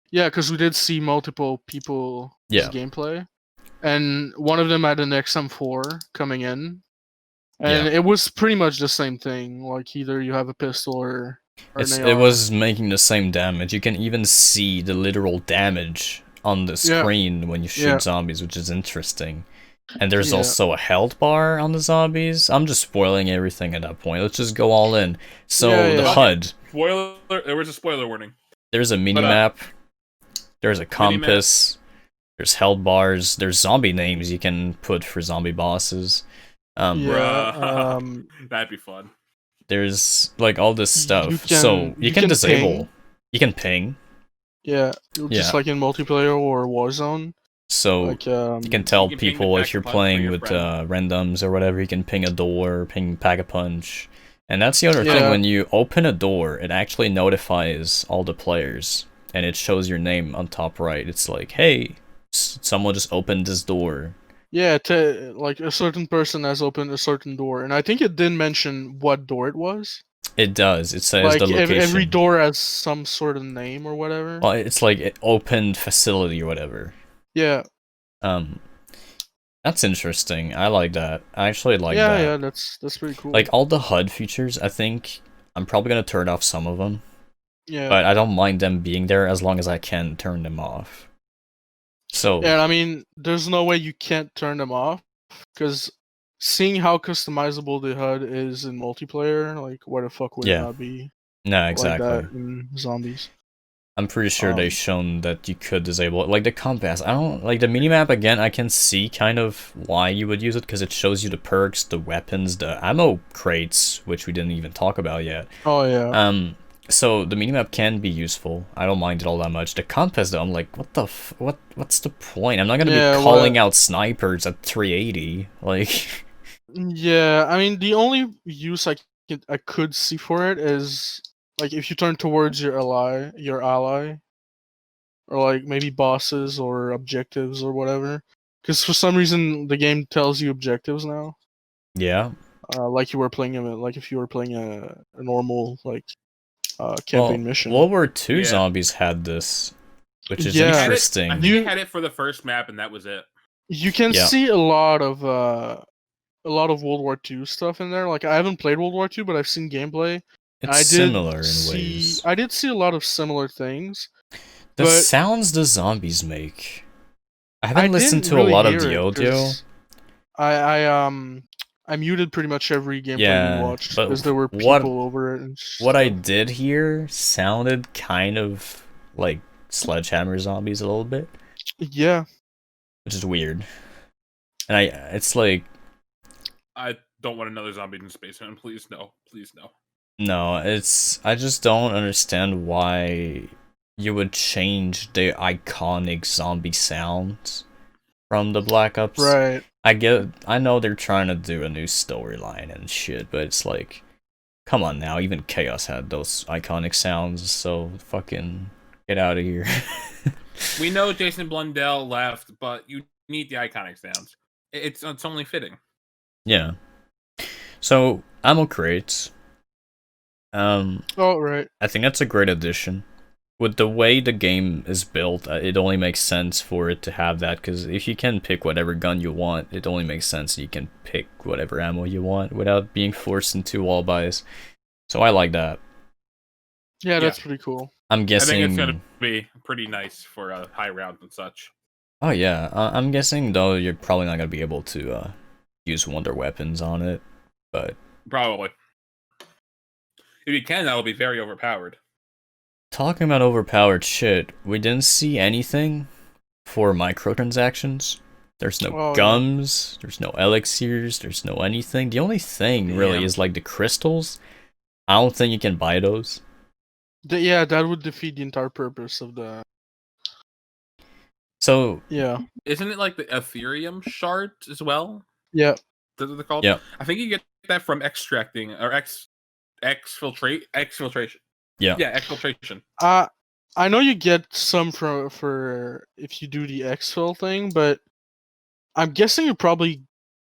Yeah, because we did see multiple people Yeah. gameplay, and one of them had an XM4 coming in, and Yeah. it was pretty much the same thing. Like either you have a pistol or an AR. It was making the same damage. You can even see the literal damage on the screen when you shoot zombies, which is interesting. And there's also a health bar on the zombies. I'm just spoiling everything at that point. Let's just go all in. So the HUD. Spoiler. There was a spoiler warning. There's a mini-map. There's a compass. There's health bars. There's zombie names you can put for zombie bosses. That'd be fun. There's like all this stuff. You can disable. Ping. You can ping. Yeah, just like in multiplayer or Warzone. So like, you can tell people if you're playing with randoms or whatever. You can ping a door, ping Pack-a-Punch. And that's the other thing. When you open a door, it actually notifies all the players. And it shows your name on top right. It's like, hey, someone just opened this door. Yeah, like a certain person has opened a certain door. And I think it didn't mention what door it was. It does. It says like the location. Every door has some sort of name or whatever. Well, it's like an opened facility or whatever. Yeah. That's interesting. I like that. I actually like that. Yeah, that's pretty cool. Like all the HUD features, I think I'm probably gonna turn off some of them. Yeah. But I don't mind them being there as long as I can turn them off. So. Yeah, I mean, there's no way you can't turn them off, because seeing how customizable the HUD is in multiplayer, like, why the fuck would it not be? No, exactly. Like that in zombies. I'm pretty sure they've shown that you could disable it. Like the compass, I don't like the minimap again. I can see kind of why you would use it because it shows you the perks, the weapons, the ammo crates, which we didn't even talk about yet. Oh yeah. So the minimap can be useful. I don't mind it all that much. The compass though, I'm like, what's the point? I'm not gonna be calling out snipers at 380. Like. Yeah, I mean the only use I could see for it is, like, if you turn towards your ally, or like maybe bosses or objectives or whatever. Because for some reason the game tells you objectives now. Yeah. Like you were playing like if you were playing a normal campaign mission. World War II zombies had this, which is interesting. I think you had it for the first map, and that was it. You can see a lot of World War II stuff in there. Like I haven't played World War II, but I've seen gameplay. It's similar in ways. I did see a lot of similar things. The sounds the zombies make. I haven't listened to a lot of the audio. I muted pretty much every gameplay we watched because there were people over it. And what I did hear sounded kind of like Sledgehammer zombies a little bit. Yeah. Which is weird. And it's like, I don't want another zombie in space, man. Please no. Please no. No, I just don't understand why you would change the iconic zombie sounds from the Black Ops. Right. I know they're trying to do a new storyline and shit, but it's like, come on now, even Chaos had those iconic sounds, so fucking get out of here. We know Jason Blundell left, but you need the iconic sounds. It's only fitting. Yeah. So, ammo crates. Right. I think that's a great addition. With the way the game is built, it only makes sense for it to have that, because if you can pick whatever gun you want, it only makes sense you can pick whatever ammo you want without being forced into wall buys. So I like that. Yeah, that's pretty cool. I'm guessing... I think it's going to be pretty nice for high rounds and such. Oh yeah, I'm guessing though you're probably not going to be able to use wonder weapons on it, but... Probably. If you can, that'll be very overpowered. Talking about overpowered shit, we didn't see anything for microtransactions. There's no gums, there's no elixirs, there's no anything. The only thing really is like the crystals. I don't think you can buy those. Yeah, that would defeat the entire purpose of the... So... Yeah. Isn't it like the Ethereum shards as well? Yeah. That's what they're called? Yeah. I think you get that from extracting, or exfiltration. Yeah. Yeah, exfiltration. I know you get some for if you do the exfil thing, but I'm guessing you probably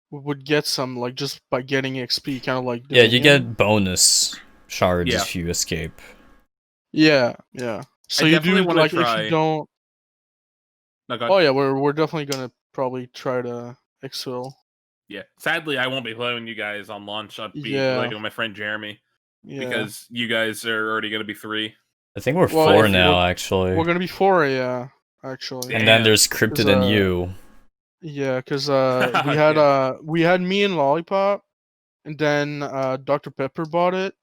would get some like just by getting XP, kind of like Yeah, you Dominion. get bonus shards Yeah. if you escape. Yeah. So you do definitely wanna like if try- you don't. No, go Oh ahead. yeah, we're definitely gonna probably try to exfil. Yeah. Sadly, I won't be playing you guys on launch. I'll be Yeah. playing with my friend Jeremy Yeah. because you guys are already gonna be 3. I think we're Well, 4 if now, we're actually. gonna be 4, yeah, actually. And then Damn. there's Cryptid and you. Yeah, because Yeah. we had me and Lollipop, and then Dr. Pepper bought it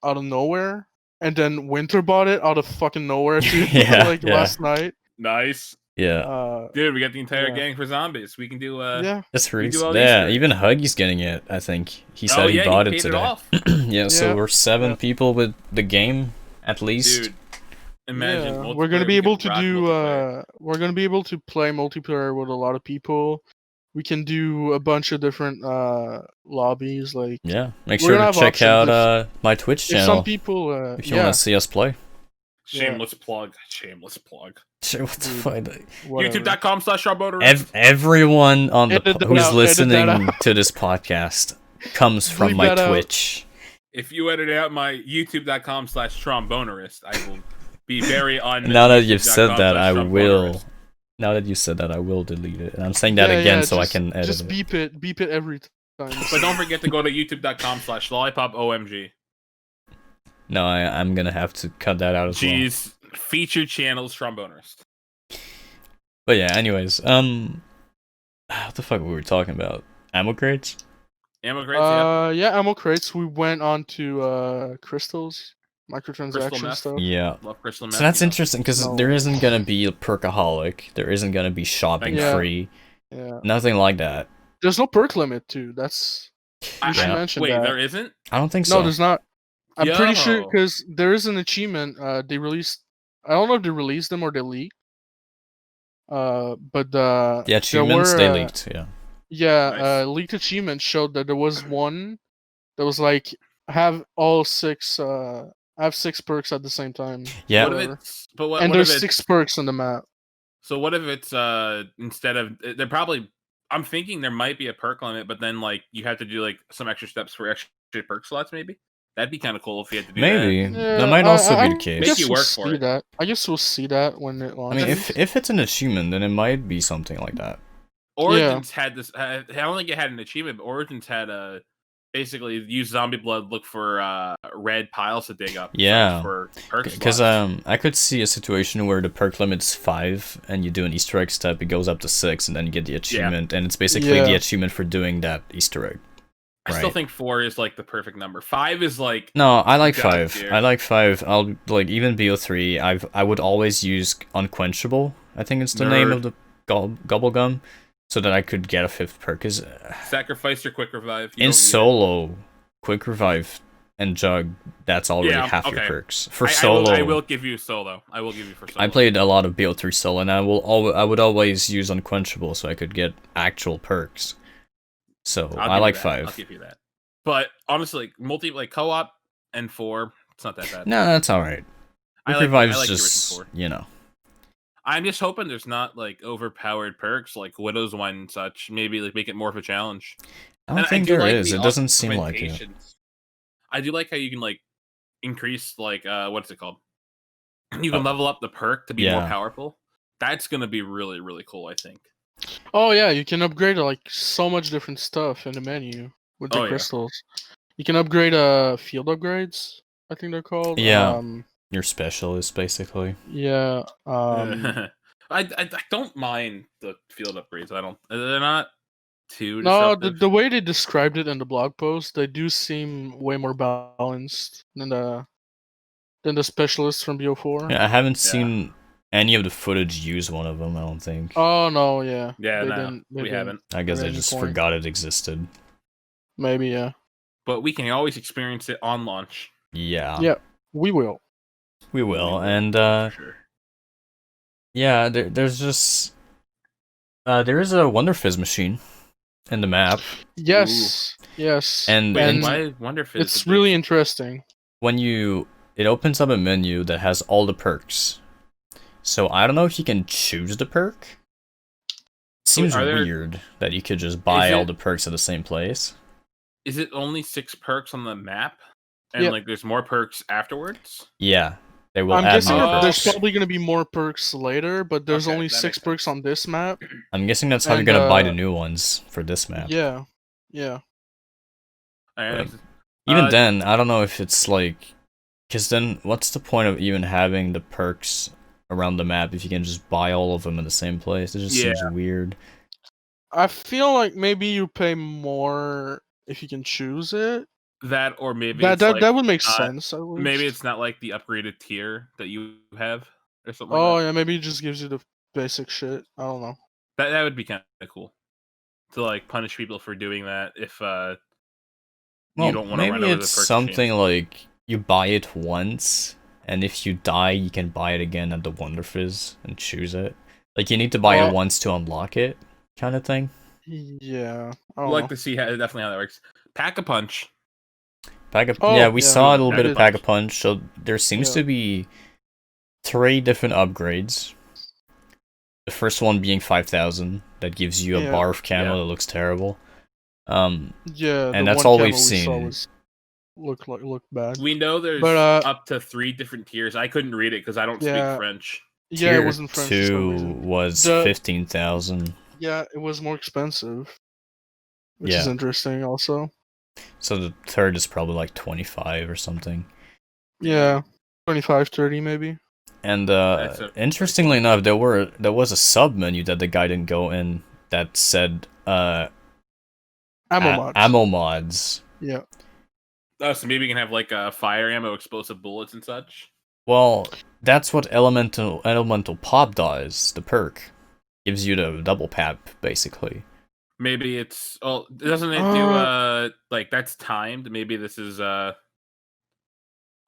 out of nowhere, and then Winter bought it out of fucking nowhere too. Yeah, like yeah. last night. Nice. Yeah. Dude, we got the entire yeah. gang for zombies. We can do Yeah. That's we really do all yeah, these even Huggy's getting it, I think. He said he yeah, bought he it paid today. it off. Yeah, so Yeah. we're 7 Yeah. people with the game, at least. Dude, imagine Yeah. We're gonna multiplayer, be we able could to rock do multiplayer. we're gonna be able to play multiplayer with a lot of people. We can do a bunch of different lobbies. Like Yeah, make we're sure gonna to have check options out my Twitch if some channel people if you want yeah, to see us play. Shameless plug. Shameless plug. What the Dude. fuck? whatever. YouTube.com/shopmotorist. Everyone on the Edit that who's out, edit that listening out. to this podcast comes from Bleep my that out. Twitch. If you edit out my YouTube.com/trombonerist, I will be very on. Now that you've said that, I YouTube.com/trombonerist. will. Now that you said that, I will delete it. And I'm saying that Yeah, again yeah, so I just- can edit Just it. beep it every time. But don't forget to go to YouTube.com/lollipopomg. No, I'm gonna have to cut that out as well. G's featured channels trombonerist. But yeah, anyways, what the fuck were we talking about? Ammo crates? Ammo crates, yeah. Yeah, ammo crates. We went on to crystals, Crystal microtransaction meth. stuff. Yeah. Love crystal meth. So that's you know. interesting because No. there isn't gonna be a perkaholic. There isn't gonna be shopping Yeah. free. Yeah. Nothing like that. There's no perk limit too. That's you should Yeah. mention Wait, that. there isn't? I don't think No, so. there's not. I'm pretty sure Yo. because there is an achievement. They released. I don't know if they released them or they leaked. But The there achievements were, they leaked. Yeah. Yeah, Nice. leaked achievement showed that there was one that was like have 6 perks at the same time. Yeah. What if whatever. it's but what, And what if there's it's 6 perks on the map. so what if it's instead of they're probably I'm thinking there might be a perk limit, but then like you have to do like some extra steps for extra perk slots maybe? That'd be kind of cool if you had to do Maybe. that. That might also be the I case. Make guess you we'll work for see it. that. I guess we'll see that when it I launches. mean, if it's an achievement, then it might be something like that. Origins had this I don't think it had an achievement, but Origins had a basically use zombie blood, look for red piles to dig up. Yeah. For perk Because slots. I could see a situation where the perk limit's 5 and you do an Easter egg step, it goes up to 6, and then you get the achievement, and it's basically the Yeah. achievement for doing that Easter egg. I still right. think 4 is like the perfect number. 5 is like No, I like God 5. tier. I like 5. I'll like even BO3. I would always use Unquenchable. I think it's the name Nerd. of the gobble gum, so that I could get a 5th perk. Cause sacrifice your quick revive. You in don't need it. solo, Quick Revive and Jug, that's already Yeah, half your okay. perks. For I solo, will give you solo. I will give you for solo. I played a lot of BO3 solo, and I would always use Unquenchable so I could get actual perks. So I'll I give like you that. 5. I'll give you that. But honestly, co-op and 4, it's not that bad. No, that's all right. I Quick like Revive's the original just 4. you know. I'm just hoping there's not like overpowered perks like Widow's Wine and such. Maybe like make it more of a challenge. I don't And think do there like is. the It doesn't seem like it. augmentations. I do like how you can like increase like what's it called? You can level up the perk to be more Yeah. powerful. That's gonna be really, really cool, I think. Oh yeah, you can upgrade like so much different stuff in the menu with the Oh, yeah. crystals. You can upgrade field upgrades, I think they're called. Yeah. Your specialist, basically. Yeah. I don't mind the field upgrades. They're not too No, disruptive. the way they described it in the blog post, they do seem way more balanced than the specialists from BO4. Yeah, I haven't seen any of the footage use one of them. I don't think. Oh no, yeah. Yeah, They no, didn't- they we didn't. haven't. I guess at I any just point. forgot it existed. Maybe, yeah. But we can always experience it on launch. Yeah. Yeah, we will. We will. And For sure. yeah, there's just there is a Wonder Fizz machine in the map. Yes. Yes. And Wait, and I wonder if it's really interesting. when it opens up a menu that has all the perks. So I don't know if you can choose the perk. Seems weird that you could just buy all the perks at the same place. Is it only 6 perks on the map? And like there's more perks afterwards? Yeah. They will I'm add guessing more there's perks. probably gonna be more perks later, but there's only 6 perks on this map. I'm guessing that's how you're gonna buy the new ones for this map. Yeah. Even then, I don't know if it's like, because then what's the point of even having the perks around the map if you can just buy all of them in the same place? It just seems weird. I feel like maybe you pay more if you can choose it. That, or maybe that would make sense. Maybe it's not like the upgraded tier that you have or something. Oh yeah, maybe it just gives you the basic shit. I don't know. That would be kind of cool to like punish people for doing that if you don't want to run over the perks. Something like you buy it once, and if you die, you can buy it again at the Wonder Fizz and choose it. Like you need to buy it once to unlock it, kind of thing. Yeah, I'd like to see definitely how that works. Pack-a-Punch. We saw a little bit of Pack-a-Punch. So there seems to be 3 different upgrades. The first one being 5,000, that gives you a bar of camo that looks terrible. And that's all we've seen. Look bad. We know there's up to 3 different tiers. I couldn't read it because I don't speak French. Yeah, it wasn't French. Tier 2 was 15,000. Yeah, it was more expensive. Which is interesting also. So the third is probably like 25 or something. Yeah, 25, 30 maybe. And interestingly enough, there was a sub menu that the guy didn't go in that said ammo mods. Yeah. Oh, so maybe we can have like fire ammo, explosive bullets, and such. Well, that's what elemental pop does. The perk gives you the double pap basically. Maybe it's doesn't it do like that's timed? Maybe this is or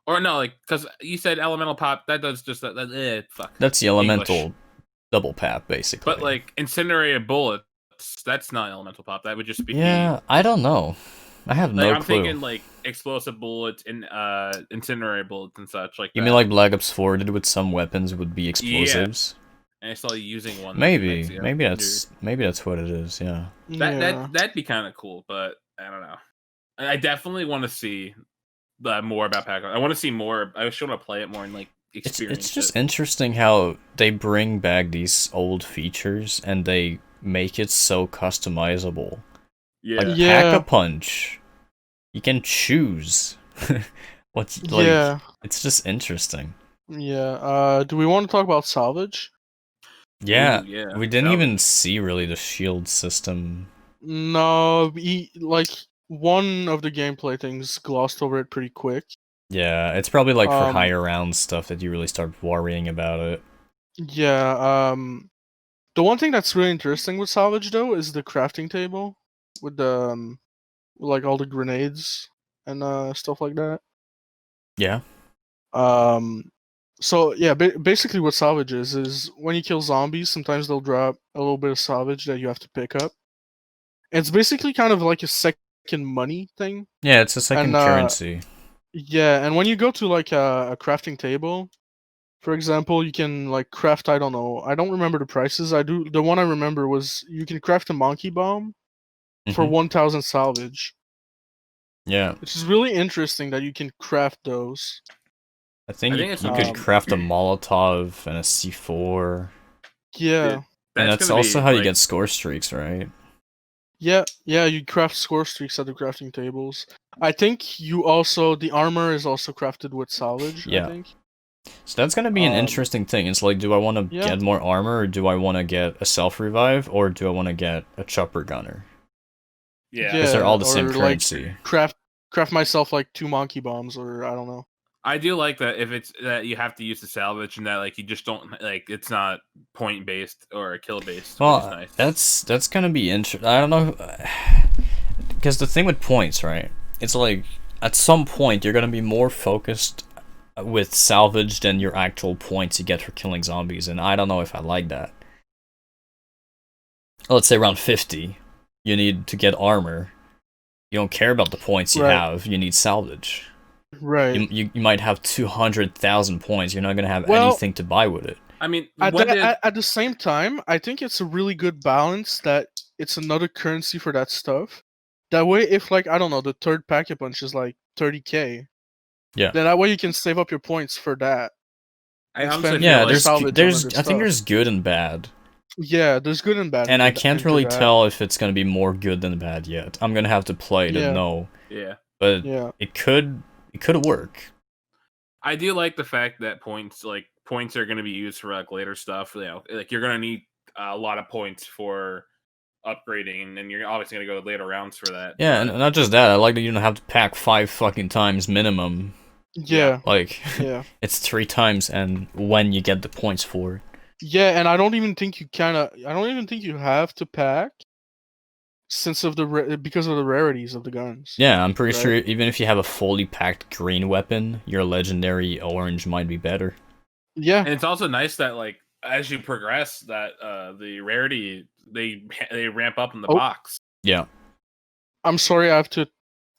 no, like because you said elemental pop, that does just that fuck. That's the elemental English. Double pap basically. But like incinerated bullets, that's not elemental pop. That would just be I don't know. I have no clue. I'm thinking like explosive bullets and incinerated bullets and such like. You mean like Black Ops 4 did with some weapons would be explosives? Yeah. And I saw you using one. Maybe that's what it is. Yeah. That'd be kind of cool, but I don't know. I definitely want to see more about Pac-Man. I want to see more. I just want to play it more and like experience. It's just interesting how they bring back these old features and they make it so customizable. Yeah. Like Pack-a-Punch, you can choose what's like. Yeah. It's just interesting. Yeah. Do we want to talk about salvage? Yeah, we didn't even see really the shield system. No, like one of the gameplay things glossed over it pretty quick. Yeah, it's probably like for higher round stuff that you really start worrying about it. Yeah, the one thing that's really interesting with salvage though is the crafting table with the like all the grenades and stuff like that. Yeah. So yeah, basically what salvage is when you kill zombies, sometimes they'll drop a little bit of salvage that you have to pick up. And it's basically kind of like a second money thing. Yeah, it's a second currency. Yeah, and when you go to like a crafting table, for example, you can like craft, I don't remember the prices. The one I remember was you can craft a monkey bomb for 1,000 salvage. Yeah. Which is really interesting that you can craft those. I think you could craft a Molotov and a C4. Yeah. And that's also how you get score streaks, right? Yeah, you craft score streaks at the crafting tables. I think the armor is also crafted with salvage, I think. So that's gonna be an interesting thing. It's like, do I want to get more armor, or do I want to get a self-revive, or do I want to get a chopper gunner? Yeah. Because they're all the same currency. Like, craft myself like 2 monkey bombs, or I don't know. I do like that if it's that you have to use the salvage and that like you just don't like it's not point based or kill based. Well, nice. that's gonna be interesting. I don't know, because the thing with points, right? It's like at some point you're gonna be more focused with salvage than your actual points you get for killing zombies, and I don't know if I like that. Let's say around 50, you need to get armor. You don't care about the points you Right. have. You need salvage. Right. You might have 200,000 points. You're not gonna have Well, anything to buy with it. I mean, At, when did at the same time, I think it's a really good balance that it's another currency for that stuff. That way, if like I don't know, the third packet punch is like 30k, Yeah. then that way you can save up your points for that. I and honestly spend feel Yeah, like your salvage on other I think stuff. there's good and bad. Yeah, there's good and bad. And I into can't into really that. tell if it's gonna be more good than bad yet. I'm gonna have to play to Yeah. know. yeah. But Yeah. it could work. I do like the fact that points are going to be used for like later stuff. You know, like you're going to need a lot of points for upgrading, and you're obviously going to go to later rounds for that. Yeah, but- and not just that. I like that you don't have to pack 5 fucking times minimum. Yeah. Like, Yeah. it's 3 times, and when you get the points for it. Yeah, and I don't even think you have to pack because of the rarities of the guns. Yeah, I'm pretty Right. sure even if you have a fully packed green weapon, your legendary orange might be better. Yeah. and it's also nice that like as you progress, that the rarity they ramp up in the Oh. box. Yeah. I'm sorry I have to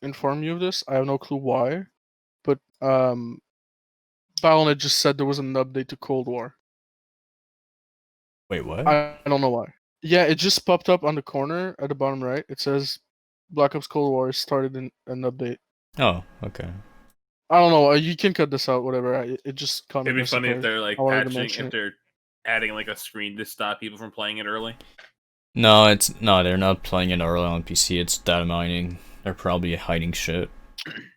inform you of this. I have no clue why. But Battle.net just said there was an update to Cold War. Wait, what? I don't know why. Yeah, it just popped up on the corner at the bottom right. It says Black Ops Cold War started an update. Oh, okay. I don't know. You can cut this out, whatever. It just caught me. It'd be by funny if surprise. they're like I wanted to patching, mention if it. they're adding like a screen to stop people from playing it early. No, they're not playing it early on PC. It's data mining. They're probably hiding shit.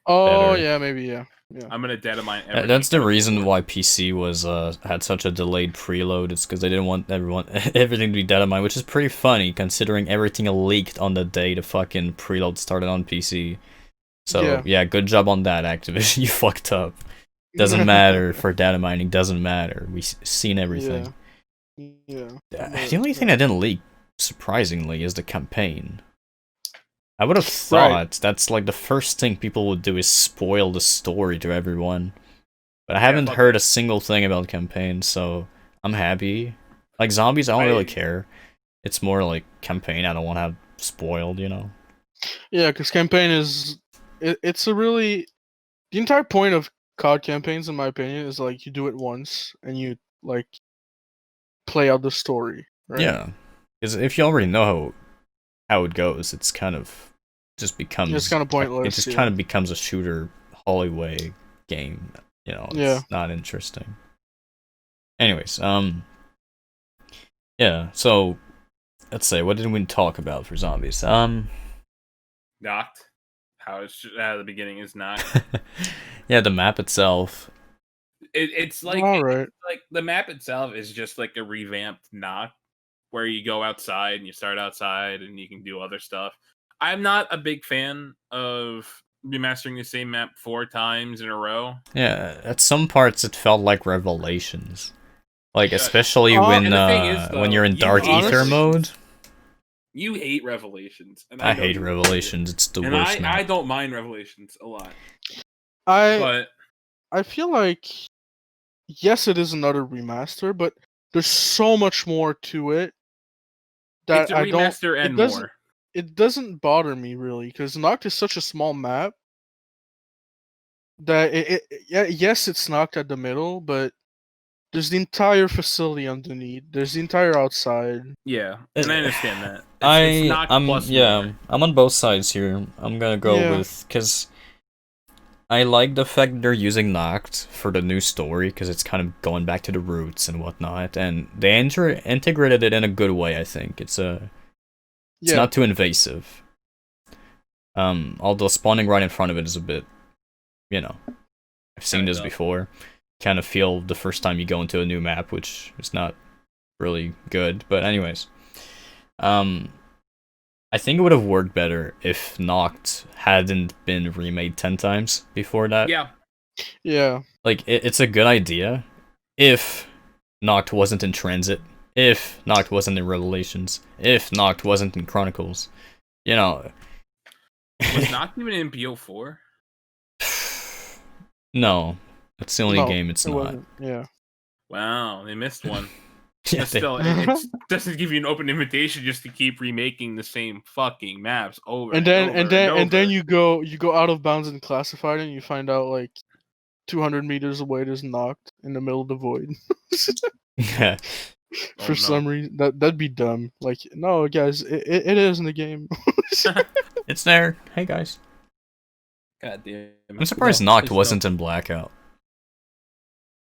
Oh better. yeah, maybe yeah. Yeah. I'm gonna data mine. That's the reason why PC was had such a delayed preload. It's because they didn't want everything to be data mined, which is pretty funny considering everything leaked on the day the fucking preload started on PC. So yeah, good job on that, Activision. You fucked up. Doesn't matter for data mining. Doesn't matter. We've seen everything. Yeah. The only thing that didn't leak, surprisingly, is the campaign. I would have thought that's like the first thing people would do is spoil the story to everyone. But I haven't heard a single thing about campaign, so I'm happy. Like zombies, I don't really care. It's more like campaign I don't want to have spoiled, you know? Yeah, because campaign is it's a really the entire point of COD campaigns, in my opinion, is like you do it once and you like play out the story, right? Yeah, because if you already know how it goes, it's kind of just becomes It's kind of pointless. It just kind of becomes a shooter hallway game, you know. It's not interesting. Anyways, yeah. So let's say, what did we talk about for zombies? Knocked. How it's the beginning is knocked. Yeah, the map itself. It's like alright. Like the map itself is just like a revamped knock, where you go outside and you start outside and you can do other stuff. I'm not a big fan of remastering the same map 4 times in a row. Yeah, at some parts it felt like Revelations, like especially when you're in Dark Ether mode. You hate Revelations, and I hate Revelations. It's the worst. And I don't mind Revelations a lot. I feel like yes, it is another remaster, but there's so much more to it that it's a remaster and more. It doesn't bother me really because Noct is such a small map that yes, it's knocked at the middle, but there's the entire facility underneath. There's the entire outside. Yeah, and I understand that. I'm on both sides here. I'm gonna go with because I like the fact that they're using Noct for the new story because it's kind of going back to the roots and whatnot, and they integrated it in a good way. I think it's not too invasive. Although spawning right in front of it is a bit, you know, I've seen this before. Kind of feel the first time you go into a new map, which is not really good. But anyways, I think it would have worked better if Noct hadn't been remade 10 times before that. Yeah. Like, it's a good idea if Noct wasn't in Transit, if Noct wasn't in Revelations, if Noct wasn't in Chronicles. You know. Was Noct even in BO4? No. That's the only game it's not. Yeah. Wow, they missed one. Yeah, But still, it doesn't give you an open invitation just to keep remaking the same fucking maps over and and over then over. you go out of bounds in classified and you find out like 200 meters away there's knocked in the middle of the void. yeah. For some reason that'd be dumb. Like, no guys, it is in the game. It's there. Hey guys. God damn. I'm surprised Noct wasn't in Blackout.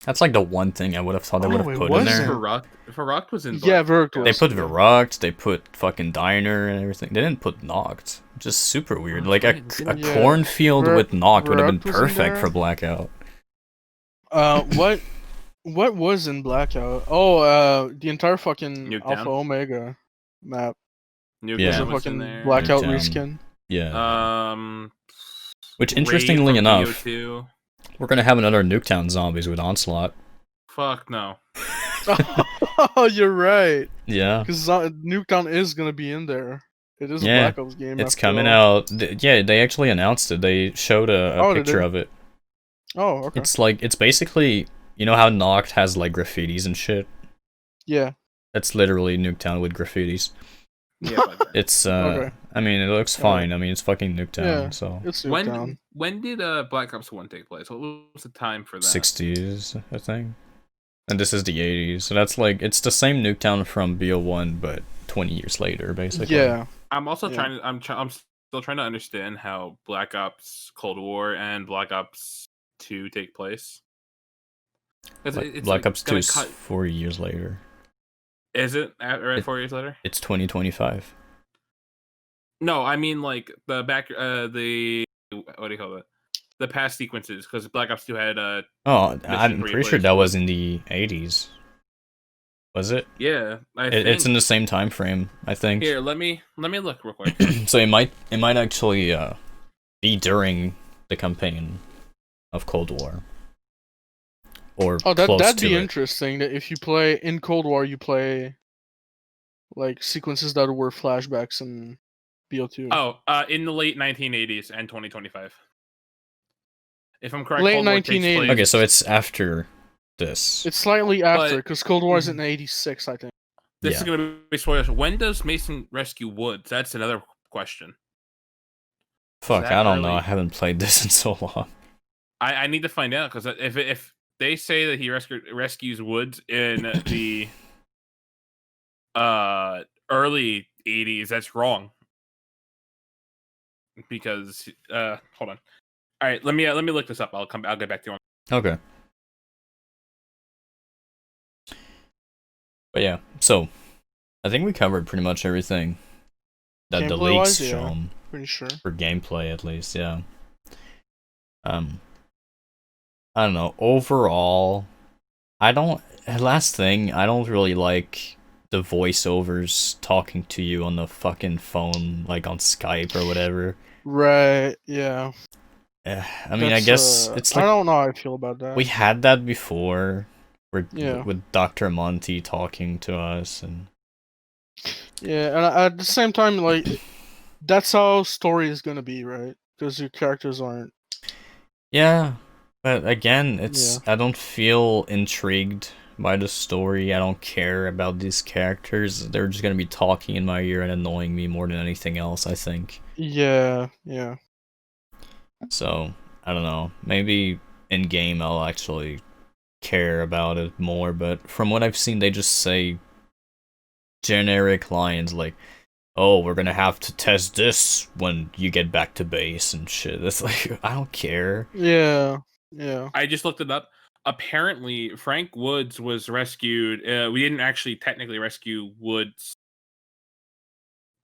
That's like the one thing I would have thought they would have put in there. Verrucht was in Yeah, Verrucht was. They put Verrucht, they put fucking Diner and everything. They didn't put Noct. Just super weird. Like a cornfield with Noct would have been perfect for Blackout. What was in Blackout? Oh, the entire fucking Nuketown. Alpha Omega map. Yeah, was a fucking Blackout reskin. Yeah. Which, interestingly enough, we're gonna have another Nuketown Zombies with Onslaught. Fuck no. Oh, you're right. Yeah. Because Nuketown is gonna be in there. It is a Black Ops game. It's coming out. Yeah, they actually announced it. They showed a picture of it. Oh, okay. It's basically, you know how Noct has like graffitis and shit? Yeah. That's literally Nuketown with graffitis. Yeah. It's okay. I mean, it looks fine. I mean, it's fucking Nuketown. So it's Nuketown. When did Black Ops 1 take place? What was the time for that? 60s, I think. And this is the 80s. So that's like, it's the same Nuketown from BO1, but 20 years later, basically. Yeah. I'm also trying to I'm still trying to understand how Black Ops Cold War and Black Ops 2 take place. Black Ops 2 is 4 years later. Is it 4 years later? It's 2025. No, I mean like the the what do you call it? The past sequences, because Black Ops 2 had I'm pretty sure that was in the 80s. Was it? Yeah, it's in the same time frame, I think. Here, let me look real quick. So it might actually be during the campaign of Cold War. Or that'd be interesting. That if you play in Cold War, you play like sequences that were flashbacks in BO2. Oh, in the late 1980s and 2025. If I'm correct, late 1980s. Okay, so it's after this. It's slightly after, because Cold War is in '86, I think. This is gonna be spoilers. When does Mason rescue Woods? That's another question. Fuck, I don't know. I haven't played this in so long. I need to find out, because if they say that he rescues Woods in the early 80s, that's wrong. Because hold on. All right, let me look this up. I'll get back to you on. Okay. But yeah, so I think we covered pretty much everything that the leaks shown. Pretty sure. For gameplay, at least, yeah. I don't know. Overall, last thing, I don't really like the voiceovers talking to you on the fucking phone, like on Skype or whatever. Right, yeah. I mean, I guess it's like, I don't know how I feel about that. We had that before, with Dr. Monty talking to us, and yeah, and at the same time, like, that's how story is gonna be, right? Because your characters aren't. Yeah, but again, I don't feel intrigued by the story. I don't care about these characters. They're just gonna be talking in my ear and annoying me more than anything else, I think. Yeah. So, I don't know. Maybe in game I'll actually care about it more, but from what I've seen, they just say generic lines like, "Oh, we're gonna have to test this when you get back to base," and shit. That's like, I don't care. Yeah. I just looked it up. Apparently, Frank Woods was rescued. We didn't actually technically rescue Woods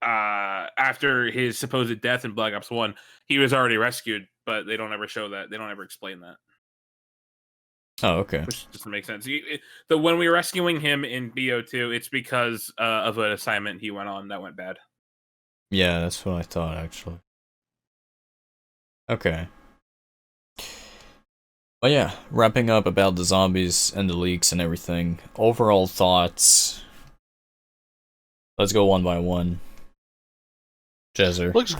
after his supposed death in Black Ops 1. He was already rescued, but they don't ever show that. They don't ever explain that. Oh, okay. Which doesn't make sense. When we were rescuing him in BO2, it's because of an assignment he went on that went bad. Yeah, that's what I thought, actually. Okay. Well, yeah, wrapping up about the zombies and the leaks and everything. Overall thoughts. Let's go one by one. Jezzer. Looks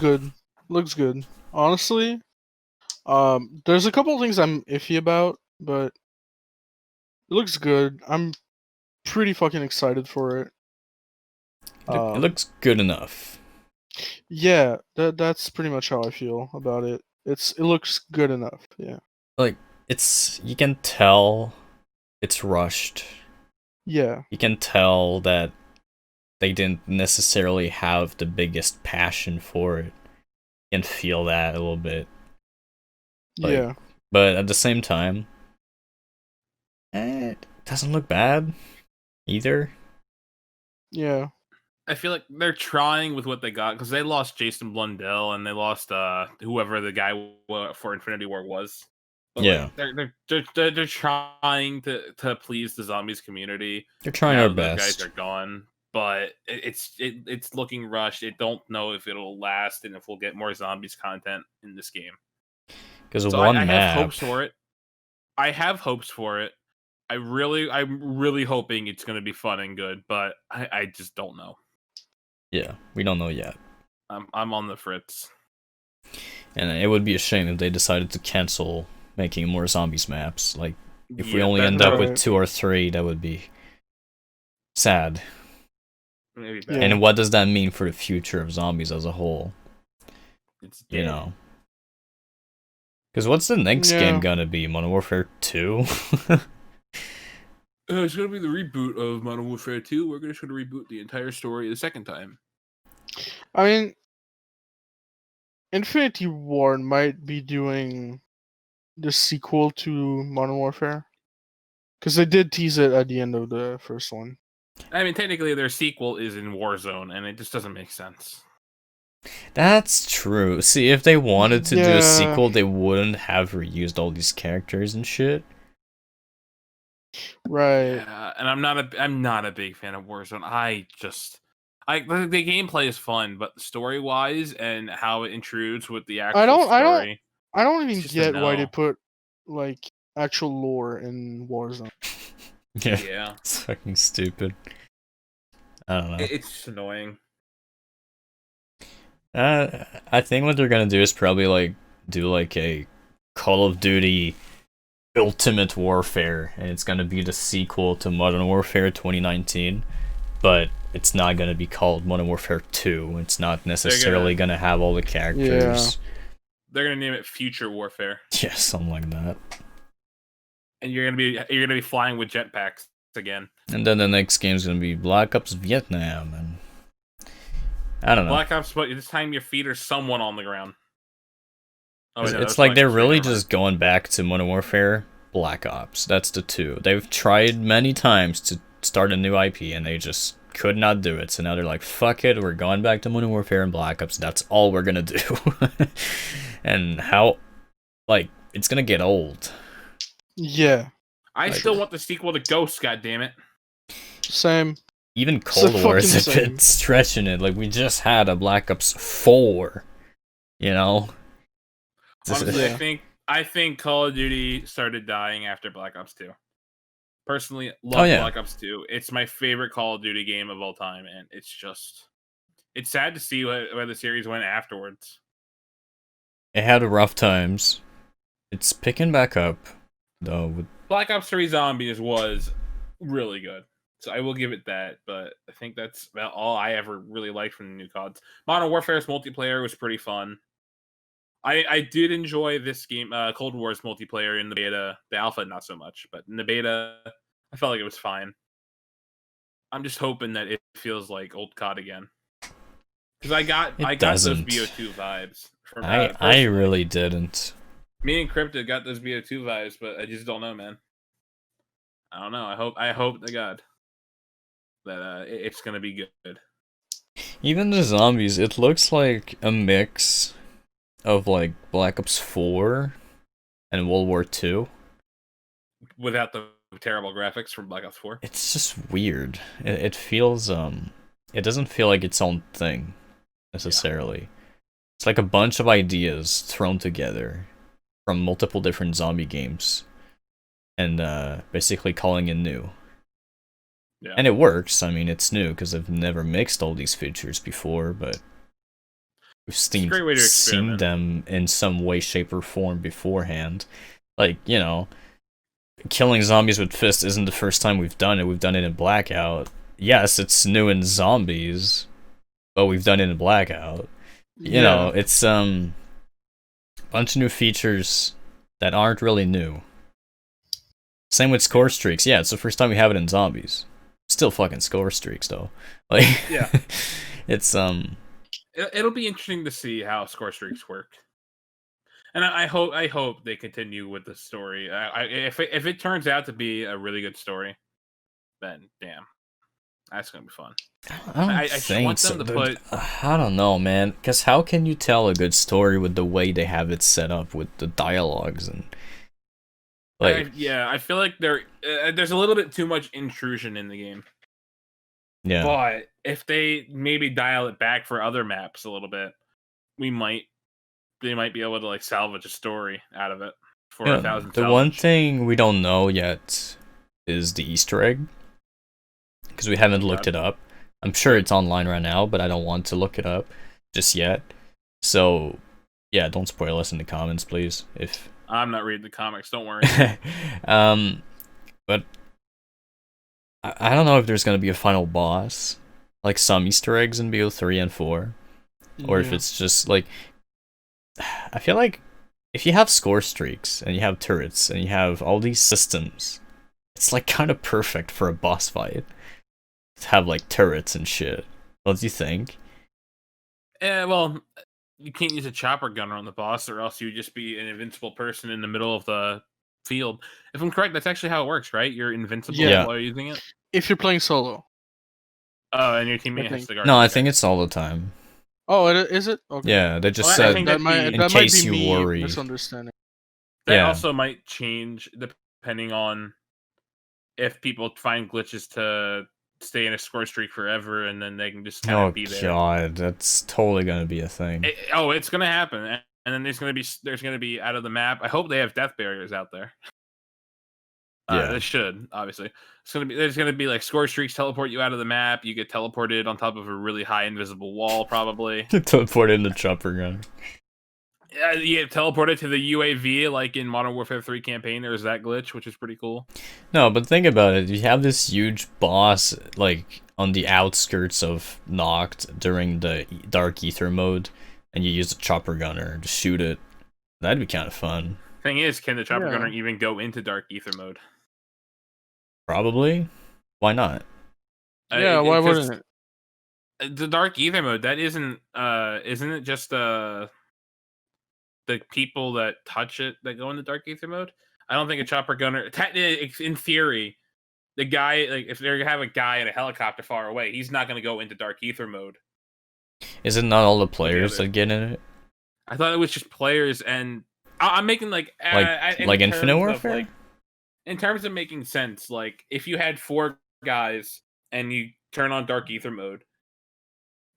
good. Honestly, there's a couple of things I'm iffy about, but it looks good. I'm pretty fucking excited for it. It looks good enough. Yeah, that's pretty much how I feel about it. It looks good enough. Yeah. Like, you can tell it's rushed. Yeah. You can tell that they didn't necessarily have the biggest passion for it. You can feel that a little bit. Like, Yeah. But at the same time, it doesn't look bad either. Yeah. I feel like they're trying with what they got because they lost Jason Blundell and they lost whoever the guy for Infinity War was. But Yeah. they're trying to please the zombies community. They're trying now our that best. Those guys are gone, but it's looking rushed. I don't know if it'll last and if we'll get more zombies content in this game. Because So one I map. have hopes for it. I have hopes for it. I'm really hoping it's going to be fun and good, but I just don't know. Yeah, we don't know yet. I'm on the fritz. And it would be a shame if they decided to cancel making more zombies maps. Like, if we only end up with 2 or 3, that would be sad. Maybe Yeah. And what does that mean for the future of zombies as a whole? It's You know. Because what's the next game gonna be? Modern Warfare 2? It's gonna be the reboot of Modern Warfare 2. We're just gonna reboot the entire story the second time. I mean, Infinity Ward might be doing the sequel to Modern Warfare. Because they did tease it at the end of the first one. I mean, technically, their sequel is in Warzone, and it just doesn't make sense. That's true. See, if they wanted to do a sequel, they wouldn't have reused all these characters and shit. Right. Yeah, and I'm not a big fan of Warzone. The gameplay is fun, but story-wise and how it intrudes with the actual story. I don't even get why they put like actual lore in Warzone. Yeah. It's fucking stupid. I don't know. It's just annoying. I think what they're gonna do is probably do a Call of Duty Ultimate Warfare, and it's gonna be the sequel to Modern Warfare 2019, but it's not gonna be called Modern Warfare 2. It's not necessarily gonna have all the characters. Yeah. They're gonna name it Future Warfare. Yeah, something like that. And you're gonna be flying with jetpacks again. And then the next game's gonna be Black Ops Vietnam, and I don't know. Black Ops, but this time your feet are someone on the ground. Oh, it's like they're really just going back to Modern Warfare, Black Ops. That's the two. They've tried many times to start a new IP, and they just could not do it. So now they're like, fuck it, we're going back to Modern Warfare and Black Ops. That's all we're gonna do. And it's gonna get old. Yeah. I still want the sequel to Ghost, goddammit. Same. Even Cold War is a bit stretching it. Like, we just had a Black Ops 4, you know? Honestly, I think Call of Duty started dying after Black Ops 2. Personally, love Black Ops 2. It's my favorite Call of Duty game of all time, and it's sad to see where the series went afterwards. It had rough times. It's picking back up, though. Black Ops 3 Zombies was really good. So I will give it that, but I think that's about all I ever really liked from the new CODs. Modern Warfare's multiplayer was pretty fun. I did enjoy this game, Cold War's multiplayer in the beta. The alpha, not so much, but in the beta, I felt like it was fine. I'm just hoping that it feels like old COD again. Because I got those BO2 vibes. I really didn't. Me and Crypto got those BO2 vibes, but I just don't know, man. I don't know. I hope to God that it's gonna be good. Even the zombies, it looks like a mix of like Black Ops 4 and World War II. Without the terrible graphics from Black Ops 4. It's just weird. It feels it doesn't feel like its own thing necessarily. Yeah. It's like a bunch of ideas thrown together from multiple different zombie games and basically calling it new. Yeah. And it works. I mean, it's new because I've never mixed all these features before, but we've seen them in some way, shape, or form beforehand. Like, you know, killing zombies with fists isn't the first time we've done it. We've done it in Blackout. Yes, it's new in zombies, but we've done it in Blackout. You know, it's bunch of new features that aren't really new. Same with score streaks. Yeah, it's the first time we have it in zombies. Still fucking score streaks though. Like yeah, it's It'll be interesting to see how score streaks work. And I hope they continue with the story. If it turns out to be a really good story, then damn, that's gonna be fun. I think so. I don't know, man. Because how can you tell a good story with the way they have it set up with the dialogues and like? I feel like there's a little bit too much intrusion in the game. Yeah. But if they maybe dial it back for other maps a little bit, they might be able to like salvage a story out of it for 1,000. The one thing we don't know yet is the Easter egg, because we haven't looked it up. I'm sure it's online right now, but I don't want to look it up just yet. So, yeah, don't spoil us in the comments, please. If I'm not reading the comics, don't worry. But I don't know if there's gonna be a final boss, like some Easter eggs in BO3 and 4, or if it's just like. I feel like if you have score streaks and you have turrets and you have all these systems, it's like kind of perfect for a boss fight to have like turrets and shit. What do you think? Well, you can't use a chopper gunner on the boss, or else you'd just be an invincible person in the middle of the field. If I'm correct, that's actually how it works, right? You're invincible while using it. If you're playing solo. Oh, and your teammate has to guard. No, I think it's all the time. Oh, is it? Okay. Yeah, they just said in case you worry. Misunderstanding. That also might change depending on if people find glitches to stay in a score streak forever, and then they can just kind of be there. Oh god, that's totally gonna be a thing. It's gonna happen, and then there's gonna be out of the map. I hope they have death barriers out there. They should, obviously. There's gonna be like score streaks teleport you out of the map. You get teleported on top of a really high invisible wall, probably. Teleported in the chopper gun. Yeah, you get teleported to the UAV, like in Modern Warfare 3 campaign. There's that glitch, which is pretty cool. No, but think about it. You have this huge boss, like, on the outskirts of Noct during the Dark Ether mode, and you use a chopper gunner to shoot it. That'd be kind of fun. Thing is, can the chopper gunner even go into Dark Ether mode? Probably. Why not? Yeah, why wouldn't it? The Dark Ether mode, that isn't it just the people that touch it that go into Dark Ether mode? I don't think a chopper gunner, in theory, the guy, like if they have a guy in a helicopter far away, he's not going to go into Dark Ether mode. Is it not all the players that get in it? I thought it was just players, and I'm making like Infinite Warfare? In terms of making sense, like if you had 4 guys and you turn on Dark Ether mode,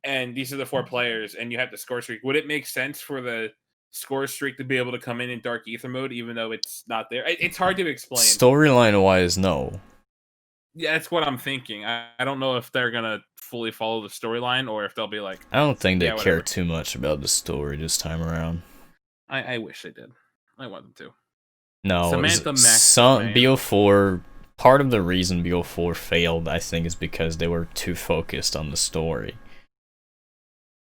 and these are the 4 players, and you have the score streak, would it make sense for the score streak to be able to come in Dark Ether mode, even though it's not there? It's hard to explain. Storyline wise, no. Yeah, that's what I'm thinking. I don't know if they're gonna fully follow the storyline, or if they'll be like. I don't think they care too much about the story this time around. I wish they did. I want them to. No, BO4. Part of the reason BO4 failed, I think, is because they were too focused on the story.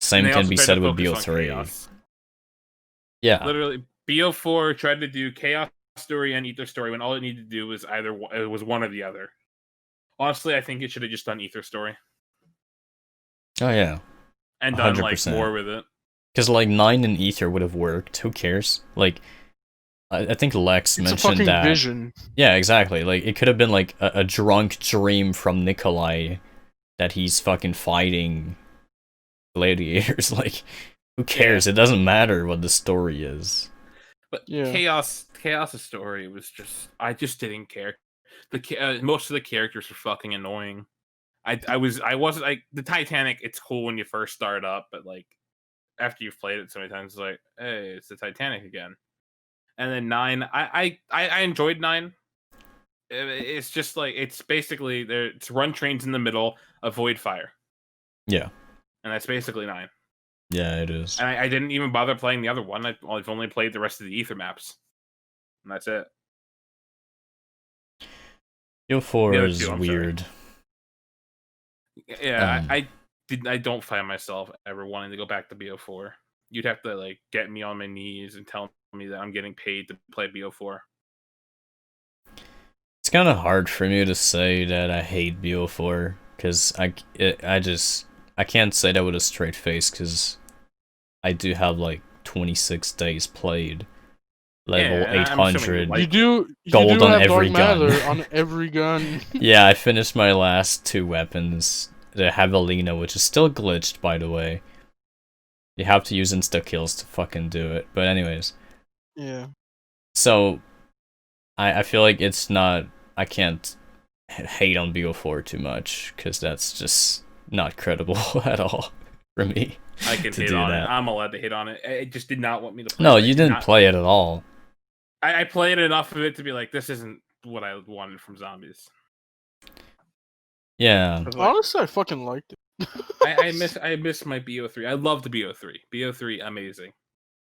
Same can be said with BO3. Yeah, literally, BO4 tried to do Chaos story and Ether story when all it needed to do was it was one or the other. Honestly, I think it should have just done Ether story. Oh yeah, and done 100%. Like more with it. Because like 9 in Ether would have worked. Who cares? Like. I think Lex mentioned that. Vision. Yeah, exactly. Like it could have been like a drunk dream from Nikolai that he's fucking fighting gladiators. Like, who cares? It doesn't matter what the story is. But Chaos's story was I just didn't care. Most of the characters were fucking annoying. I wasn't like the Titanic. It's cool when you first start up, but like after you've played it so many times, it's like, hey, it's the Titanic again. And then 9, I enjoyed 9. It's just like it's basically it's run trains in the middle, avoid fire. Yeah, and that's basically 9. Yeah, it is. And I didn't even bother playing the other one. I've only played the rest of the Ether maps, and that's it. BO4 is BO2, I'm weird. Yeah, I don't find myself ever wanting to go back to BO4. You'd have to like get me on my knees and tell me that I'm getting paid to play BO4. It's kind of hard for me to say that I hate BO4 because I can't say that with a straight face because I do have like 26 days played, level Yeah, I'm assuming you 800, like you gold do on have every Dark gun. Matter on every gun. Yeah, I finished my last 2 weapons. The Javelina, which is still glitched, by the way. You have to use insta-kills to fucking do it. But anyways. Yeah. So, I feel like it's not... I can't hate on BO4 too much, because that's just not credible at all for me. I can hit on it. I'm allowed to hit on it. It just did not want me to play No, it. you didn't play it at all. I played enough of it to be like, this isn't what I wanted from zombies. Yeah. Like, honestly, I fucking liked it. I miss my BO3. I love the BO3. BO3, amazing.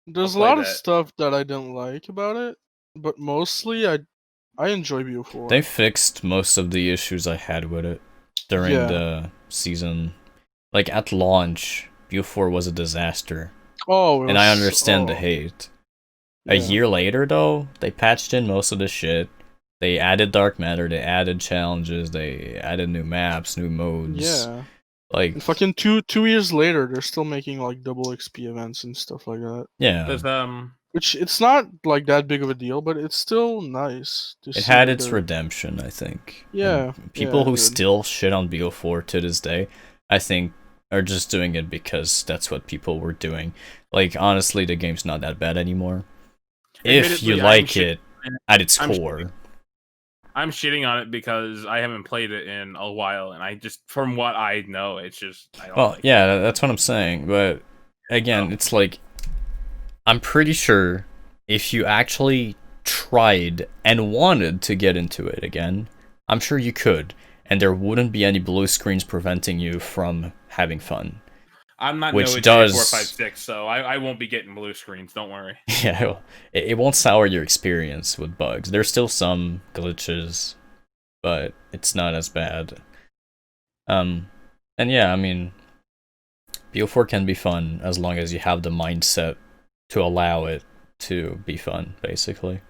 There's a lot of stuff that I didn't like about it, but mostly I enjoy BO4. They fixed most of the issues I had with it during the season. Like, at launch, BO4 was a disaster. Oh, and I understand the hate. A year later, though, they patched in most of the shit. They added Dark Matter, they added challenges, they added new maps, new modes. Yeah. Like, and fucking 2 years later, they're still making like double XP events and stuff like that. Yeah. Which it's not like that big of a deal, but it's still nice to see. It had its redemption, I think. Yeah. And people who still shit on BO4 to this day, I think, are just doing it because that's what people were doing. Like, honestly, the game's not that bad anymore. If you like it at its core. I'm shitting on it because I haven't played it in a while, and I just, from what I know, it's just... I don't like yeah, that's what I'm saying, but again, it's like, I'm pretty sure if you actually tried and wanted to get into it again, I'm sure you could, and there wouldn't be any blue screens preventing you from having fun. I'm not which no does 456, so I won't be getting blue screens. Don't worry. Yeah, it won't sour your experience with bugs. There's still some glitches, but it's not as bad. And yeah, I mean, BO4 can be fun as long as you have the mindset to allow it to be fun, basically.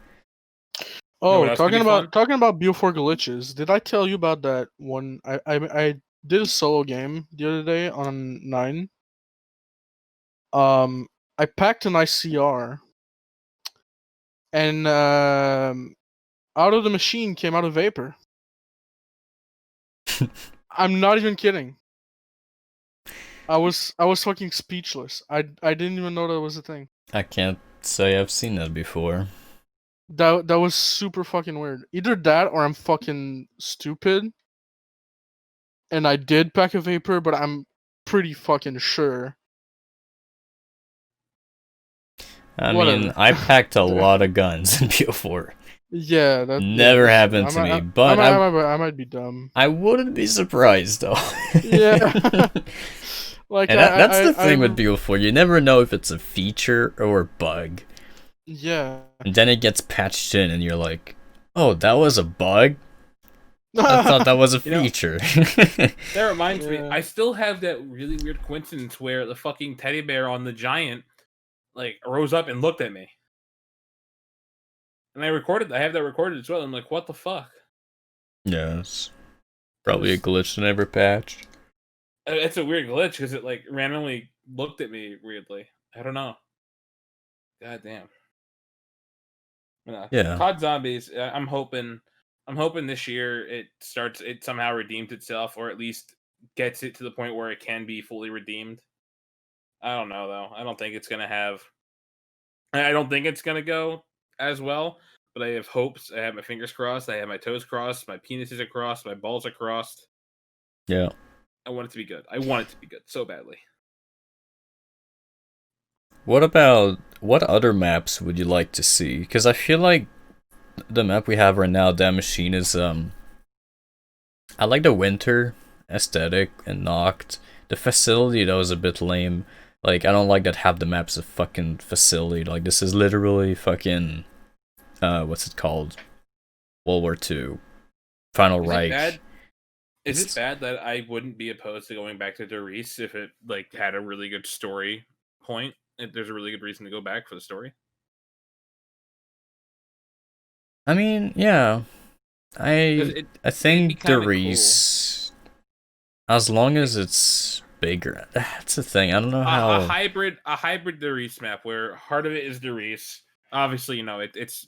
Oh, talking about BO4 glitches. Did I tell you about that one? I did a solo game the other day on 9. I packed an ICR, and out of the machine came out a vapor. I'm not even kidding. I was fucking speechless. I didn't even know that was a thing. I can't say I've seen that before. That was super fucking weird. Either that or I'm fucking stupid. And I did pack a vapor, but I'm pretty fucking sure. I mean, I packed a lot of guns in BO4. Yeah, that never happened to me, but I might be dumb. I wouldn't be surprised though. Yeah. Like and that's the thing with BO4. You never know if it's a feature or a bug. Yeah. And then it gets patched in, and you're like, "Oh, that was a bug. I thought that was a feature." That reminds me. I still have that really weird coincidence where the fucking teddy bear on the giant, like, rose up and looked at me. And I have that recorded as well. I'm like, what the fuck? Yes. Probably a glitch that never patched. It's a weird glitch because it, like, randomly looked at me weirdly. I don't know. God damn. Yeah. COD Zombies, I'm hoping this year it somehow redeems itself, or at least gets it to the point where it can be fully redeemed. I don't know, though. I don't think it's going to go as well, but I have hopes. I have my fingers crossed. I have my toes crossed. My penises are crossed. My balls are crossed. Yeah. I want it to be good. I want it to be good so badly. What other maps would you like to see? Because I feel like the map we have right now, that machine, is I like the winter aesthetic and Noct. The facility, though, is a bit lame. Like, I don't like that half the map's a fucking facility. Like, this is literally fucking what's it called? World War II. Final Is Reich. it bad? Is it bad that I wouldn't be opposed to going back to Derice if it like had a really good story point? If there's a really good reason to go back for the story. I mean, yeah. I think Derice, as long as it's bigger, that's the thing. I don't know how a hybrid Derice map where part of it is Derice. Obviously, you know it's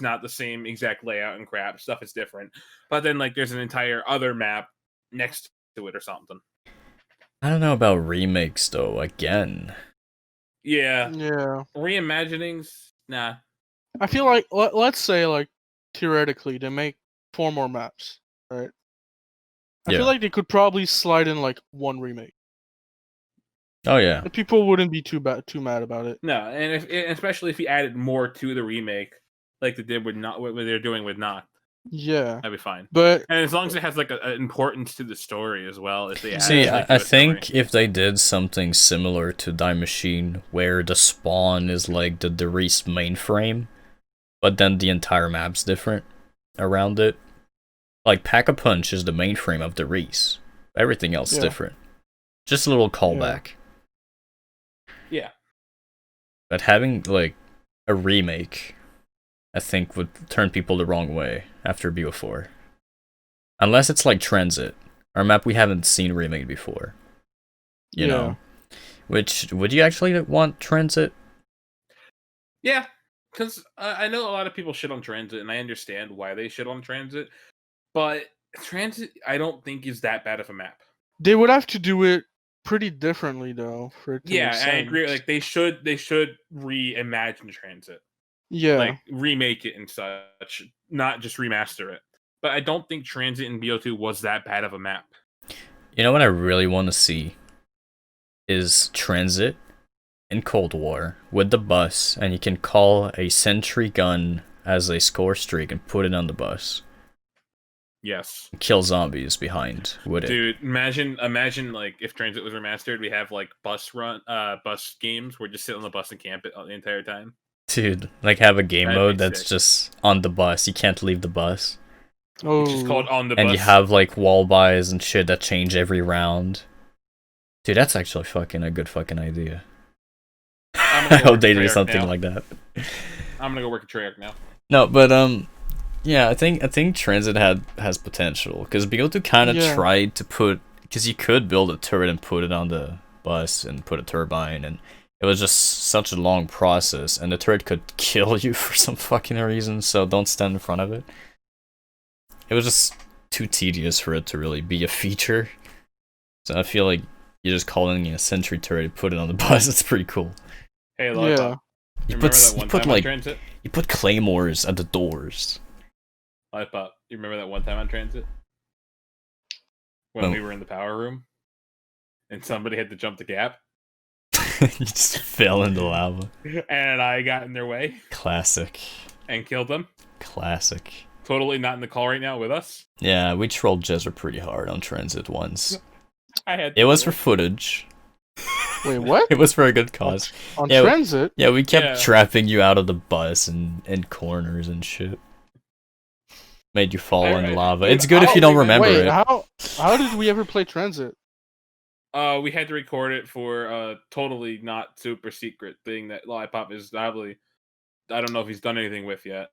not the same exact layout and crap. Stuff is different, but then like there's an entire other map next to it or something. I don't know about remakes though. Again, yeah, yeah, reimaginings. Nah, I feel like let's say like theoretically they make 4 more maps, right? I feel like they could probably slide in like 1 remake. Oh yeah. And people wouldn't be too mad about it. No, and especially if you added more to the remake, like they did with not what they're doing with Knocked. Yeah, that'd be fine. But and as long as it has like an importance to the story as well, if they add, see, like, I think if they did something similar to Die Machine, where the spawn is like the Derice mainframe, but then the entire map's different around it. Like Pack-a-Punch is the mainframe of Derice. Everything else is different. Just a little callback. Yeah. But having like a remake, I think would turn people the wrong way after BO4. Unless it's like Transit, our map we haven't seen remade before. You know? Which, would you actually want Transit? Yeah, because I know a lot of people shit on Transit, and I understand why they shit on Transit, but Transit I don't think is that bad of a map. They would have to do it pretty differently though for it to make sense. I agree. Like they should reimagine Transit. Yeah. Like remake it and such, not just remaster it. But I don't think Transit in BO2 was that bad of a map. You know what I really want to see is Transit in Cold War with the bus, and you can call a sentry gun as a score streak and put it on the bus. Yes. Kill zombies behind with it. Dude, imagine like if Transit was remastered, we have like bus games where you just sit on the bus and camp it the entire time. Dude, like have a game That'd mode be that's sick. just on the bus. You can't leave the bus. Oh. It's just called on the bus. And you have like wall buys and shit that change every round. Dude, that's actually a good fucking idea. I hope they do something like that. I'm gonna go work at Treyarch now. No, but yeah, I think Transit has potential because BO2 kind of tried to put, because you could build a turret and put it on the bus and put a turbine, and it was just such a long process, and the turret could kill you for some fucking reason. So don't stand in front of it. It was just too tedious for it to really be a feature. So I feel like you're just calling it a sentry turret, put it on the bus. It's pretty cool. Hey, Lollipod. You put claymores at the doors. Lollipod, you remember that one time on Transit? When we were in the power room? And somebody had to jump the gap? You just fell into lava. And I got in their way. Classic. And killed them. Classic. Totally not in the call right now with us. Yeah, we trolled Jezza pretty hard on Transit once. It was for footage. Wait, what? It was for a good cause. On Transit? Yeah, we kept trapping you out of the bus and in corners and shit. Made you fall in lava. It's good if you don't remember it. How did we ever play Transit? We had to record it for a totally not super secret thing that Lollipop is probably, I don't know if he's done anything with yet.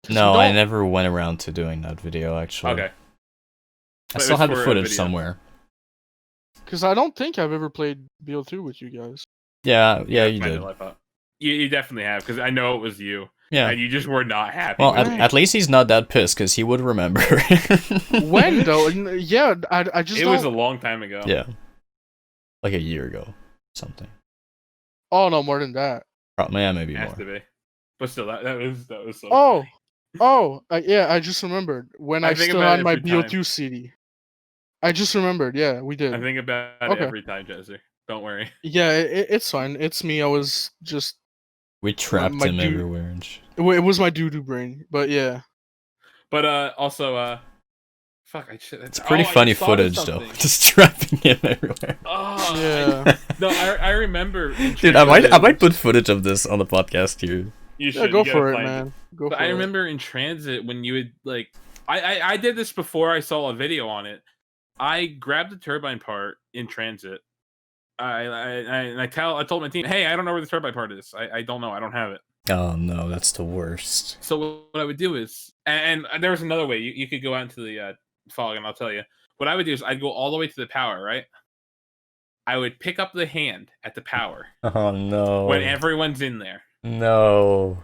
No, I never went around to doing that video, actually. Okay. I still have the footage somewhere. Because I don't think I've ever played BO2 with you guys. Yeah, you did. You definitely have, because I know it was you. Yeah. And you just were not happy. Well, at least he's not that pissed, because he would remember. When, though? Yeah, I just It was a long time ago. Yeah. Like a year ago. Something. Oh, no, more than that. Yeah, maybe Has more. to be. But still, that was so funny. Oh, yeah, I just remembered. When I still had my BO2 CD. I just remembered, yeah, we did. I think about it every time, Jesse. Don't worry. Yeah, it's fine. It's me. I was just... We trapped him everywhere and shit. It was my doo-doo brain, but yeah. But also, fuck, it's pretty funny footage, though. Just trapping him everywhere. Oh, yeah. No, I remember... Dude, I might put footage of this on the podcast here. You should. Yeah, go for it, man. I remember in Transit when you would, like... I did this before I saw a video on it. I grabbed the turbine part in transit. I told my team, hey, I don't know where the turbine part is. I don't know. I don't have it. Oh no, that's the worst. So what I would do is, and there was another way you could go out into the fog, and I'll tell you. What I would do is I'd go all the way to the power, right? I would pick up the hand at the power. Oh no. When everyone's in there. No.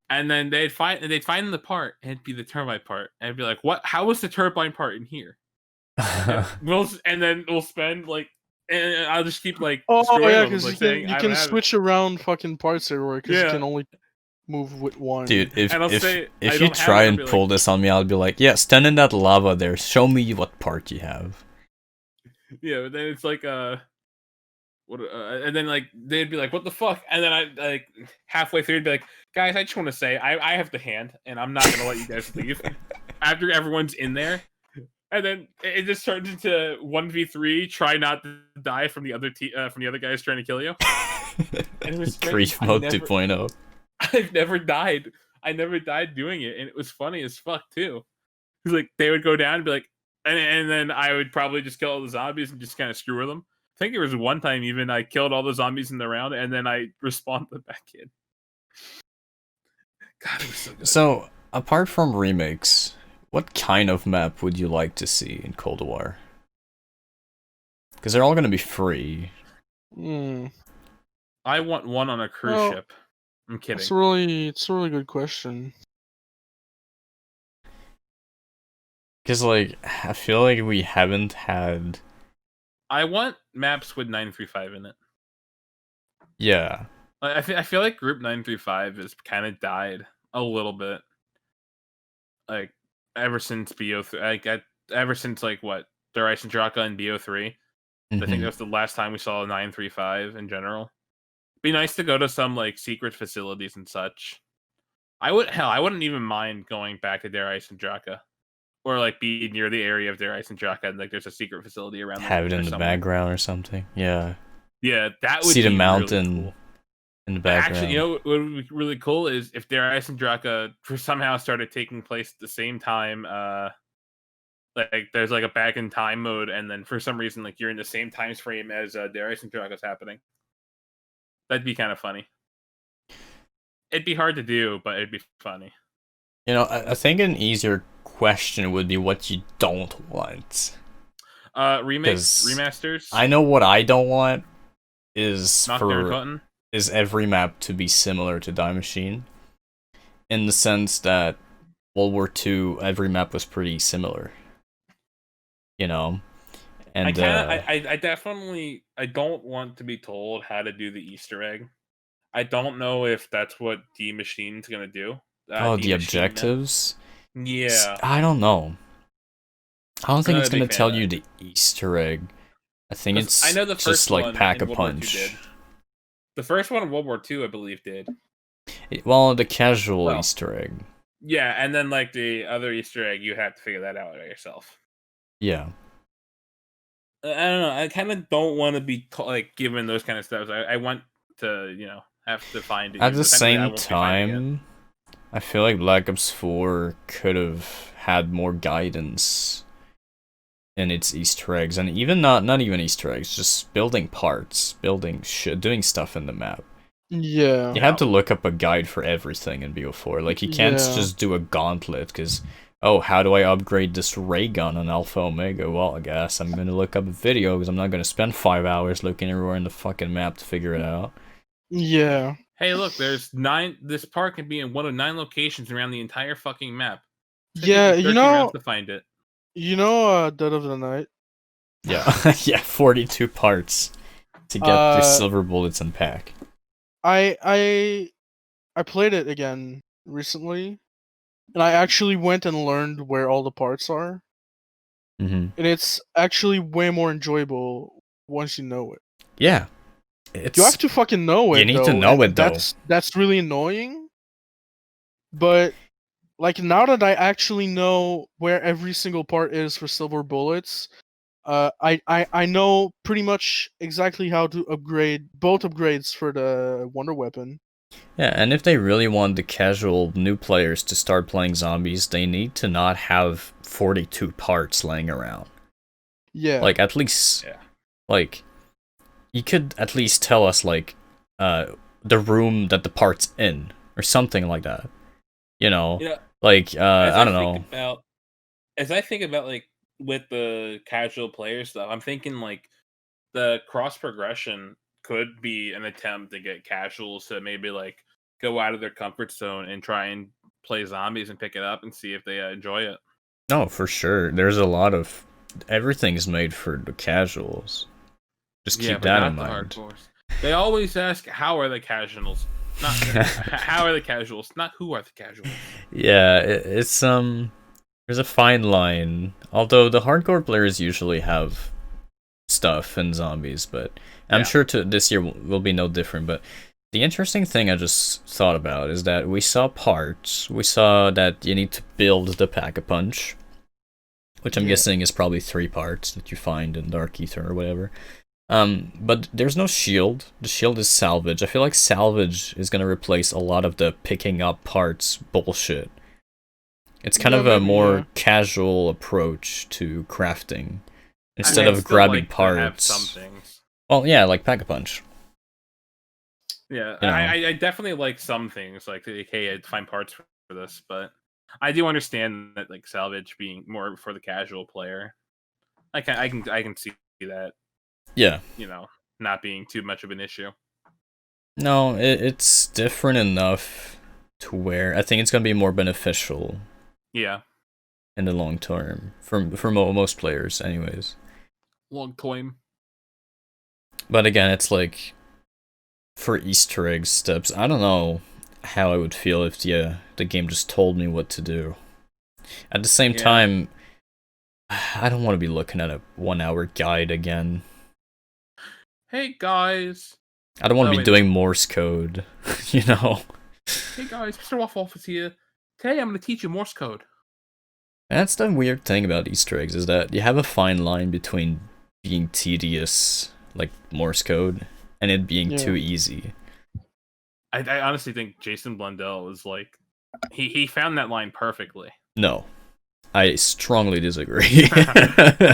And then they'd find the part, and it'd be the turbine part, and I'd be like, "What? How was the turbine part in here?" And then we'll spend like, and I'll just keep like. Oh yeah, because like, you can switch around fucking parts everywhere because you can only move with one. Dude, if you try and pull this on me, I'll be like, yeah, stand in that lava there. Show me what part you have. Yeah, but then it's like and then like they'd be like, "What the fuck?" And then I like halfway through, I'd be like, "Guys, I just want to say I have the hand, and I'm not gonna let you guys leave after everyone's in there." And then it just turns into 1v3. Try not to die from the other guys trying to kill you. And it was Grief mode 2.0. I've never died. I never died doing it, and it was funny as fuck too. Because like they would go down and be like, and then I would probably just kill all the zombies and just kind of screw with them. I think there was one time even I killed all the zombies in the round, and then I respawned them back in. God, it was so good. So, apart from remakes, what kind of map would you like to see in Cold War? Because they're all going to be free. I want one on a cruise ship. I'm kidding. It's a really good question. Because, like, I feel like we haven't had... I want maps with 935 in it. Yeah. I feel like Group 935 has kind of died a little bit. Like, ever since BO3, ever since, like, what? Der Ice and Draka and BO3. I think that was the last time we saw a 935 in general. Be nice to go to some, like, secret facilities and such. I wouldn't even mind going back to Der Ice and Draka. Or, like, be near the area of Der Ice and Draka, and, like, there's a secret facility around there. Have it in the background or something. Yeah. Yeah, that would see be the mountain really cool. in the background. Actually, you know what would be really cool is if Der Ice and Draka somehow started taking place at the same time. Like, there's, like, a back in time mode, and then for some reason, like, you're in the same time frame as Der Ice and Draka's happening. That'd be kind of funny. It'd be hard to do, but it'd be funny. You know, I think an easier question would be what you don't want. Remakes, remasters. I know what I don't want is Cotton. Is every map to be similar to Die Machine, in the sense that World War II, every map was pretty similar. You know, and I definitely don't want to be told how to do the Easter egg. I don't know if that's what Die Machine's gonna do. The objectives? Yeah. I don't know. I don't think it's going to tell you the Easter egg. I think it's just like pack a punch. The first one in World War II, I believe, did. Well, the casual Easter egg. Yeah, and then like the other Easter egg, you have to figure that out yourself. Yeah. I don't know. I kind of don't want to be like given those kind of stuff. I want to, have to find it. At the same time, I feel like Black Ops 4 could have had more guidance in its Easter eggs, and even not even Easter eggs, just building parts, doing stuff in the map. Yeah. You had to look up a guide for everything in BO4. Like, you can't just do a gauntlet, because, how do I upgrade this ray gun on Alpha Omega? Well, I guess I'm gonna look up a video, because I'm not gonna spend 5 hours looking everywhere in the fucking map to figure it out. Yeah. Hey, look, there's 9. This park can be in one of 9 locations around the entire fucking map. Yeah, to find it. Dead of the Night. Yeah, yeah, 42 parts to get the silver bullets and pack. I played it again recently, and I actually went and learned where all the parts are. And it's actually way more enjoyable once you know it. Yeah. You have to fucking know it. You need to know it, though. That's really annoying. But like, now that I actually know where every single part is for silver bullets, I know pretty much exactly how to upgrade both upgrades for the Wonder Weapon. Yeah, and if they really want the casual new players to start playing zombies, they need to not have 42 parts laying around. Yeah. Like, at least, like, you could at least tell us, like, the room that the part's in, or something like that. You know, like, I don't know. As I think about, like, with the casual player stuff, I'm thinking, like, the cross progression could be an attempt to get casuals to maybe, like, go out of their comfort zone and try and play zombies and pick it up and see if they enjoy it. No, for sure. There's a lot of... Everything's made for the casuals. Just keep that in mind. Hardcores. They always ask, how are the casuals? Not how are the casuals, not who are the casuals. Yeah, it's there's a fine line. Although the hardcore players usually have stuff and zombies, but I'm sure this year will be no different. But the interesting thing I just thought about is that we saw parts. We saw that you need to build the Pack-a-Punch, which I'm guessing is probably 3 parts that you find in Dark Ether or whatever. But there's no shield. The shield is salvage. I feel like salvage is gonna replace a lot of the picking up parts bullshit. It's kind of a more casual approach to crafting instead of grabbing parts. Some things. Well, yeah, like Pack-a-Punch. Yeah, you know. I definitely like some things. Like, hey, I'd find parts for this, but I do understand that, like, salvage being more for the casual player. I can see that. Yeah. You know, not being too much of an issue. No, it's different enough to where I think it's gonna be more beneficial. Yeah. In the long term, for most players, anyways. Long time. But again, it's like for Easter egg steps. I don't know how I would feel if the game just told me what to do. At the same time, I don't want to be looking at a 1-hour guide again. Hey guys. I don't want to be doing Morse code, you know. Hey guys, Mr. Waffle is here. Today I'm going to teach you Morse code. That's the weird thing about Easter eggs, is that you have a fine line between being tedious, like Morse code, and it being too easy. I honestly think Jason Blundell is like, he found that line perfectly. No. I strongly disagree.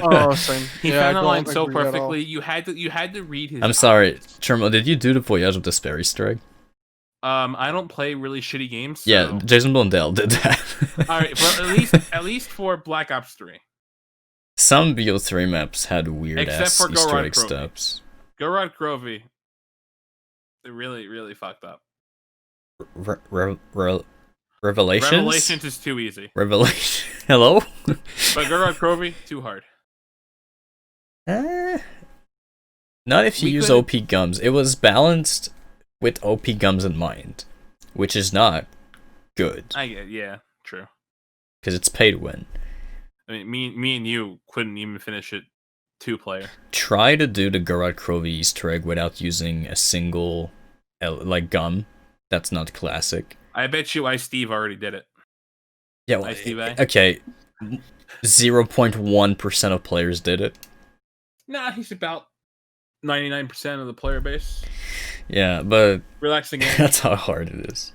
Oh, same. He found that line so perfectly. You had to read his. I'm sorry, Chermo, did you do the Voyage of Despair Easter egg? I don't play really shitty games. So... Yeah, Jason Blundell did that. All right, but at least for Black Ops 3. Some BO3 maps had weird ass Easter egg steps. Go Rod Grovey. They really fucked up. Revelations? Revelations is too easy. Revelation. Hello? But Go Rod Grovey, too hard. Not if you use OP gums. It was balanced with OP gums in mind, which is not good. Yeah, true. Because it's pay to win. I mean, me and you couldn't even finish it 2-player. Try to do the Gorod Krovi Easter egg without using a single, like, gum. That's not classic. I bet you Steve already did it. Yeah, well, okay. 0.1% of players did it. Nah, he's about 99% of the player base. Yeah, but relaxing game. That's how hard it is.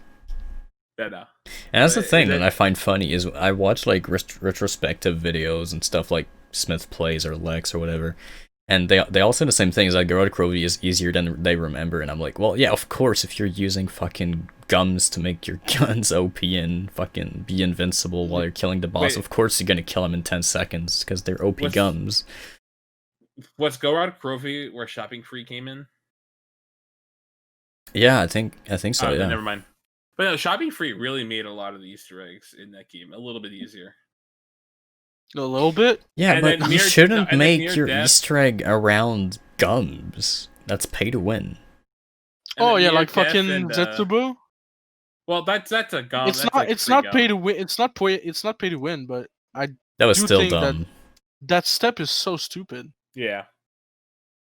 Yeah, no. And that's the thing that I find funny is I watch like retrospective videos and stuff like Smith Plays or Lex or whatever, and they all say the same thing, is that Gorod Krovi is easier than they remember, and I'm like, well, yeah, of course, if you're using fucking gums to make your guns OP and fucking be invincible while you're killing the boss, of course you're gonna kill him in 10 seconds because they're OP gums. Was Gorod Krovi where Shopping Free came in? Yeah, I think so. Yeah. Never mind. But no, Shopping Free really made a lot of the Easter eggs in that game a little bit easier. A little bit? Yeah, and but you shouldn't make your Easter egg around gums. That's pay to win. Oh yeah, like fucking Zetsubu. Well, that's a gum. It's not pay to win. It's not pay to win. But that was still dumb. That step is so stupid. Yeah.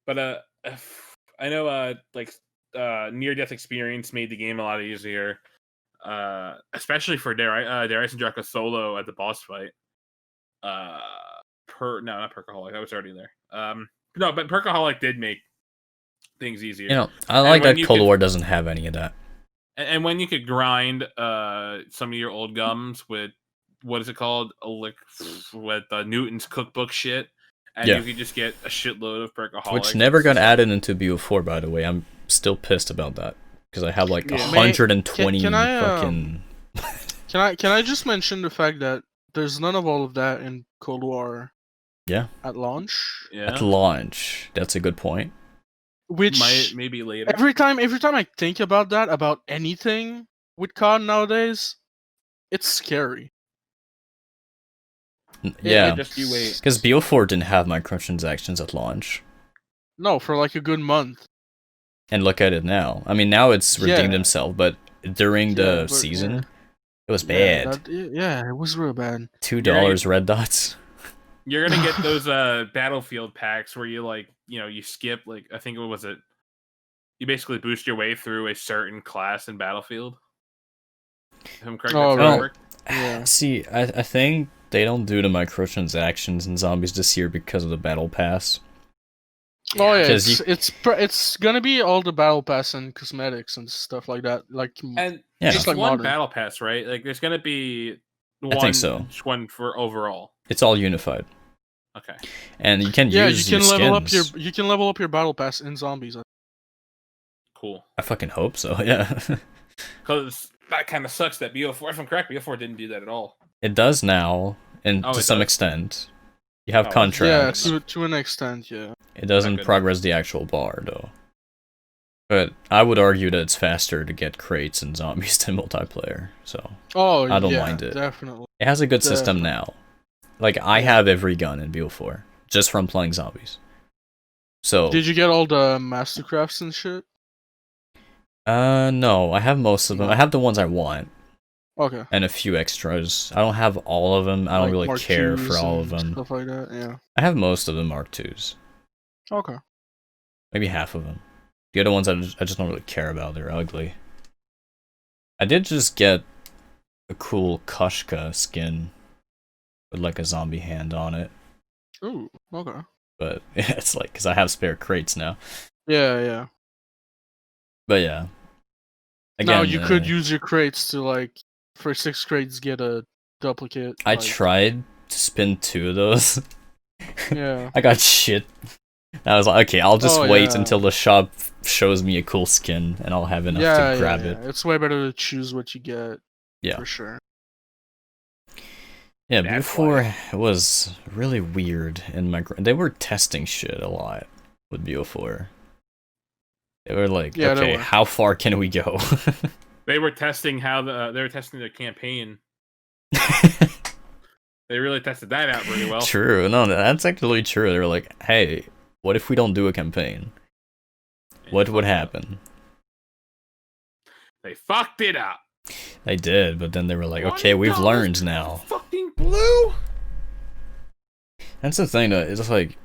But I know near death experience made the game a lot easier. Especially for Darius and Draco solo at the boss fight. Not Perkaholic. That was already there. No, but Perkaholic did make things easier. You know, I like that Cold War doesn't have any of that. And when you could grind some of your old gums with what is it called? With Newton's cookbook shit, and Yeah. you could just get a shitload of percoholics. Which never got added into BO4, by the way. I'm still pissed about that because I have like 120 can I, fucking. Can I just mention the fact that there's none of all of that in Cold War? Yeah. At launch. Yeah. At launch, that's a good point. Which maybe later. Every time I think about that, about anything with COD nowadays, it's scary. Yeah, just you wait. Because BO4 didn't have microtransactions at launch. No, for like a good month. And look at it now. I mean, now it's redeemed himself, but during the season, it was bad. It was real bad. $2 red dots. You're gonna get those battlefield packs where you you skip I think you basically boost your way through a certain class in Battlefield. If I'm correct, that's how it worked. Yeah. See, I think they don't do the microtransactions in Zombies this year because of the battle pass. Oh yeah, it's gonna be all the battle pass and cosmetics and stuff like that. Just like one battle pass, right? Like there's gonna be one. I think so. One for overall. It's all unified. Okay. And you can use you can level skins. up you can level up your battle pass in Zombies. Cool. I fucking hope so. Yeah. Because that kind of sucks that BO4. If I'm correct, BO4 didn't do that at all. It does now, and to some extent. You have contracts. Yeah, to an extent, yeah. It doesn't progress the actual bar, though. But I would argue that it's faster to get crates in Zombies than multiplayer, so I don't mind it. Definitely. It has a good system now. Like, I have every gun in BO4, just from playing Zombies. So. Did you get all the Mastercrafts and shit? No, I have most of them. I have the ones I want. Okay. And a few extras. I don't have all of them. I don't really care for all of them. Stuff like that, yeah. I have most of the Mark IIs. Okay. Maybe half of them. The other ones I just don't really care about. They're ugly. I did just get a cool Koshka skin with like a zombie hand on it. Ooh, okay. But it's like, because I have spare crates now. Yeah. But yeah. Again, now you could use your crates to for 6 crates get a duplicate. I tried to spin 2 of those. Yeah. I got shit. I was like, okay, I'll just wait until the shop shows me a cool skin, and I'll have enough to grab it. It's way better to choose what you get. Yeah. For sure. Yeah, BO4 was really weird in they were testing shit a lot with BO4. They were like, okay, how far can we go? They were testing the campaign. They really tested that out really well. True. No, that's actually true. They were like, hey, what if we don't do a campaign? What would happen? They fucked it up. They did, but then they were like, okay, we've learned now. Fucking blue. That's the thing, though. It's just like,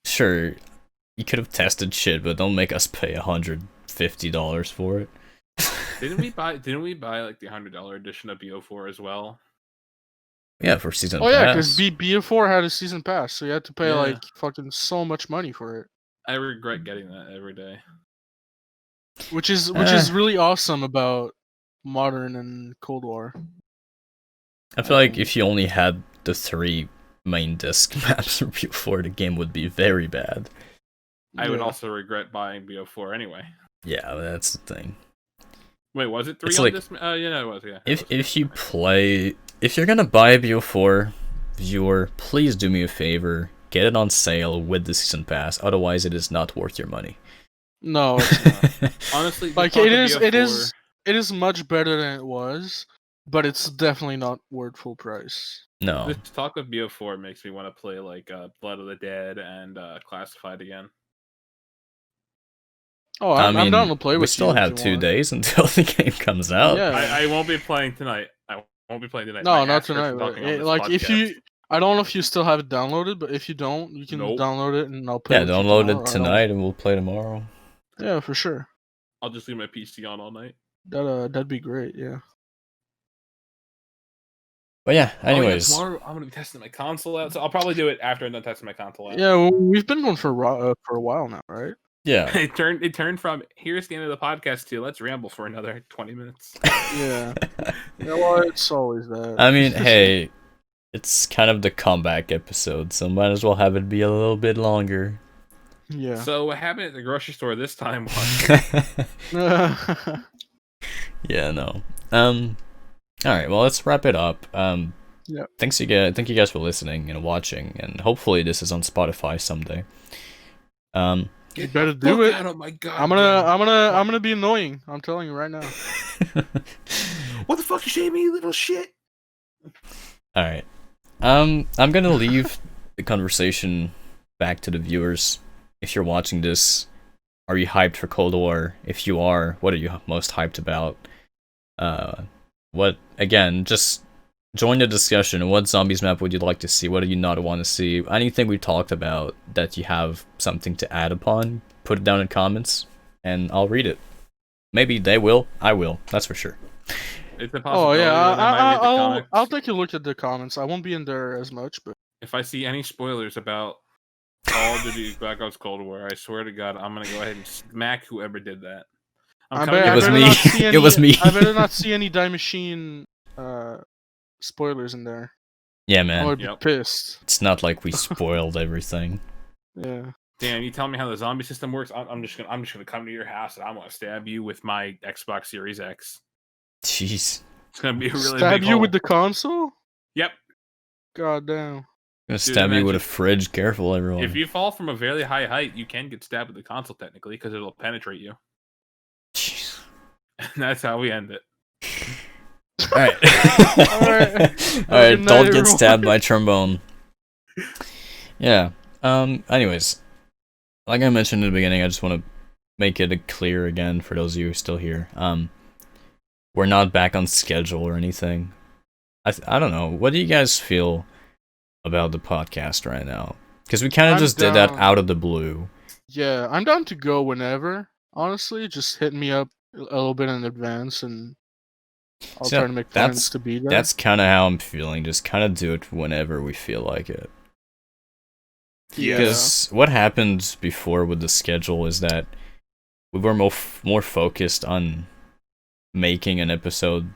sure, you could have tested shit, but don't make us pay $150 for it. Didn't we buy like the $100 edition of BO4 as well? Yeah, for season pass. Oh yeah, because BO4 had a season pass, so you had to pay fucking so much money for it. I regret getting that every day. Which is really awesome about Modern and Cold War. I feel like if you only had the 3 main disc maps for BO4, the game would be very bad. I would also regret buying BO4 anyway. Yeah, that's the thing. Wait, was it 3 on this? Yeah, it was. Yeah. If you're gonna buy a BO4, viewer, please do me a favor, get it on sale with the season pass. Otherwise, it is not worth your money. No, it's not. Honestly, it is much better than it was, but it's definitely not worth full price. No. This talk of BO4 makes me want to play Blood of the Dead and Classified again. Oh, I'm down to play with you. We still have 2 days until the game comes out. Yeah. I won't be playing tonight. I won't be playing tonight. No, not tonight. If you, I don't know if you still have it downloaded, but if you don't, you can download it and I'll play. Yeah, download it tonight and we'll play tomorrow. Yeah, for sure. I'll just leave my PC on all night. That'd be great. Yeah. But yeah, anyways. Tomorrow I'm gonna be testing my console out, so I'll probably do it after I'm done testing my console out. Yeah, well, we've been going for a while now, right? Yeah. It turned from here's the end of the podcast to let's ramble for another 20 minutes. Yeah. Well, it's always that. I mean, hey, it's kind of the comeback episode, so might as well have it be a little bit longer. Yeah. So what happened at the grocery store this time Yeah, no. Alright, well, let's wrap it up. Yeah. Thank you guys for listening and watching, and hopefully this is on Spotify someday. You better do it. Oh my god! I'm gonna be annoying. I'm telling you right now. What the fuck you saying, me, you little shit? Alright. I'm gonna leave the conversation back to the viewers. If you're watching this, are you hyped for Cold War? If you are, what are you most hyped about? Just join the discussion. What zombies map would you like to see? What do you not want to see? Anything we talked about that you have something to add upon, put it down in comments, and I'll read it. Maybe they will. I will. That's for sure. It's a possibility. I'll take a look at the comments. I won't be in there as much, but if I see any spoilers about Call of Duty Black Ops Cold War, I swear to God, I'm gonna go ahead and smack whoever did that. It was me. It was me. I better not see any Die Machine spoilers in there. Yeah, man. I would be pissed. It's not like we spoiled everything. Yeah. Dan, you tell me how the zombie system works. I'm just gonna come to your house and I'm gonna stab you with my Xbox Series X. Jeez. It's gonna be a really stab big you hole. with the console? Yep. God damn. I'm gonna stab you with a fridge. Careful, everyone. If you fall from a very high height, you can get stabbed with the console technically because it'll penetrate you. Jeez. And that's how we end it. Alright. Alright, don't get stabbed by trombone. Yeah. Anyways. Like I mentioned in the beginning, I just want to make it clear again for those of you who are still here. We're not back on schedule or anything. I don't know. What do you guys feel about the podcast right now? Because we kind of just did that out of the blue. Yeah, I'm down to go whenever. Honestly, just hit me up a little bit in advance and I'll try to make plans to be there. That's kind of how I'm feeling. Just kind of do it whenever we feel like it. Yeah. Because what happened before with the schedule is that we were more focused on making an episode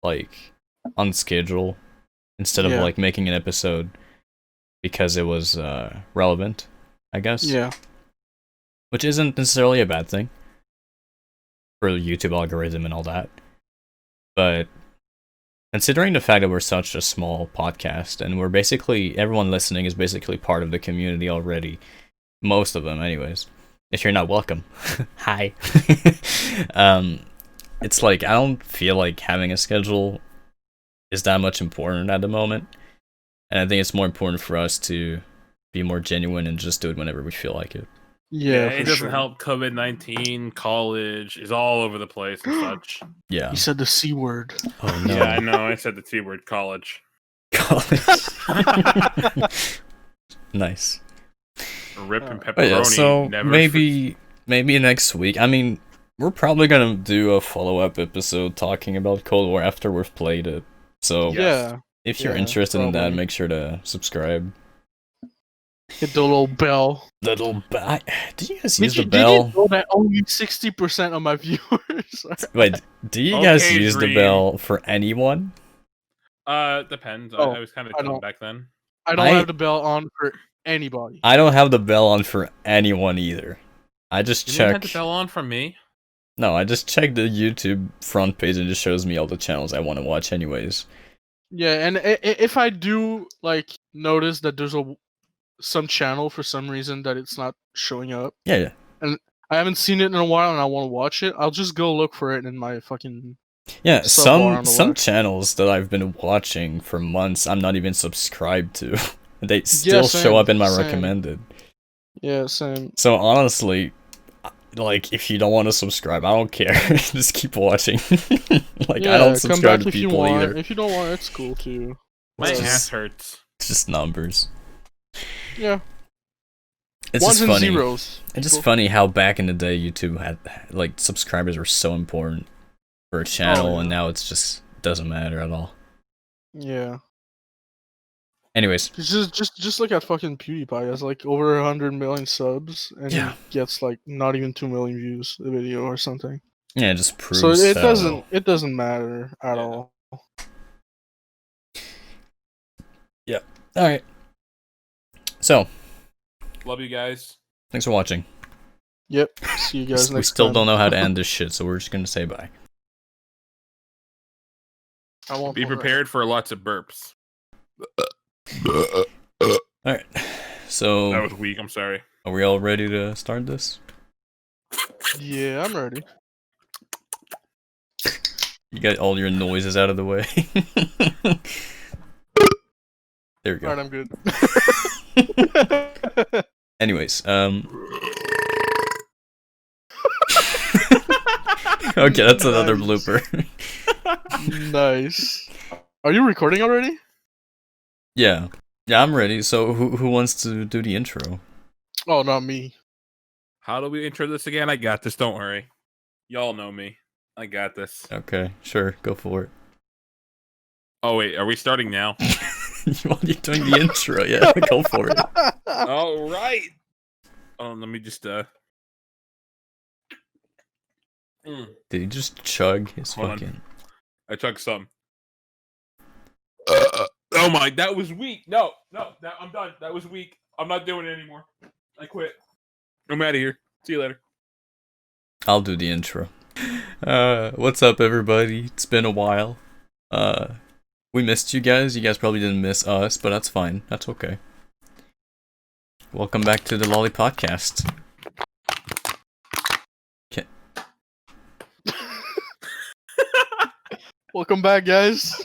like on schedule instead of like making an episode because it was relevant, I guess. Yeah. Which isn't necessarily a bad thing for the YouTube algorithm and all that. But considering the fact that we're such a small podcast and we're basically, everyone listening is basically part of the community already. Most of them, anyways. If you're not, welcome. Hi. It's like, I don't feel like having a schedule is that much important at the moment. And I think it's more important for us to be more genuine and just do it whenever we feel like it. Yeah, it doesn't help. COVID-19, college is all over the place and such. Yeah. You said the C word. Oh no. Yeah, I know. I said the T word, college. College. Nice. Rip and pepperoni. Yeah, so maybe next week. I mean, we're probably gonna do a follow-up episode talking about Cold War after we've played it. So yeah, if you're interested in that, make sure to subscribe. Hit the little bell. Did you guys use the bell? Did you know that only 60% of my viewers? Wait, do you guys use the bell for anyone? Depends. I was kind of dumb back then. I don't have the bell on for anybody. I don't have the bell on for anyone either. I just check. You had the bell on for me? No, I just check the YouTube front page and it just shows me all the channels I want to watch anyways. Yeah, and if I do like notice that there's some channel for some reason that it's not showing up. Yeah. And I haven't seen it in a while and I want to watch it, I'll just go look for it in my fucking some channels that I've been watching for months I'm not even subscribed to. They still show up in my recommended. Yeah, same. So honestly, like, if you don't want to subscribe, I don't care. Just keep watching. Like, I don't subscribe to people either. If you don't want, it's cool too. My ass hurts. It's just numbers. Yeah. It's Ones just funny. and zeros. It's just funny how back in the day YouTube had like subscribers were so important for a channel, and now it's just doesn't matter at all. Yeah. Anyways, Just look at fucking PewDiePie. He has like over 100 million subs, and Yeah. he gets like not even 2 million views a video or something. yeah, it just So proves it how... doesn't matter at all. All right. So, Love you guys. thanks for watching. Yep. See you guys next time. We still don't know how to end this shit, so we're just gonna say bye. I won't Be pull that. prepared for lots of burps. All right. So, That was weak. I'm sorry. are we all ready to start this? Yeah, I'm ready. You got all your noises out of the way. There we go. Alright, I'm good. Anyways, okay, that's another Nice. blooper. Nice. Are you recording already? Yeah, I'm ready. So who wants to do the intro? Oh, not me. How do we intro this again? I got this. Don't worry. Y'all know me. I got this. Okay, sure, go for it. Oh wait, are we starting now? While you're doing the intro, yeah, go for it. All right. Let me just Did he just chug his Hold on. fucking... I chugged some. Oh my, that was weak. No, I'm done. That was weak. I'm not doing it anymore. I quit. I'm out of here. See you later. I'll do the intro. What's up, everybody? It's been a while. We missed you guys. You guys probably didn't miss us, but that's fine. That's okay. Welcome back to the Lollipodcast. Okay. Welcome back, guys.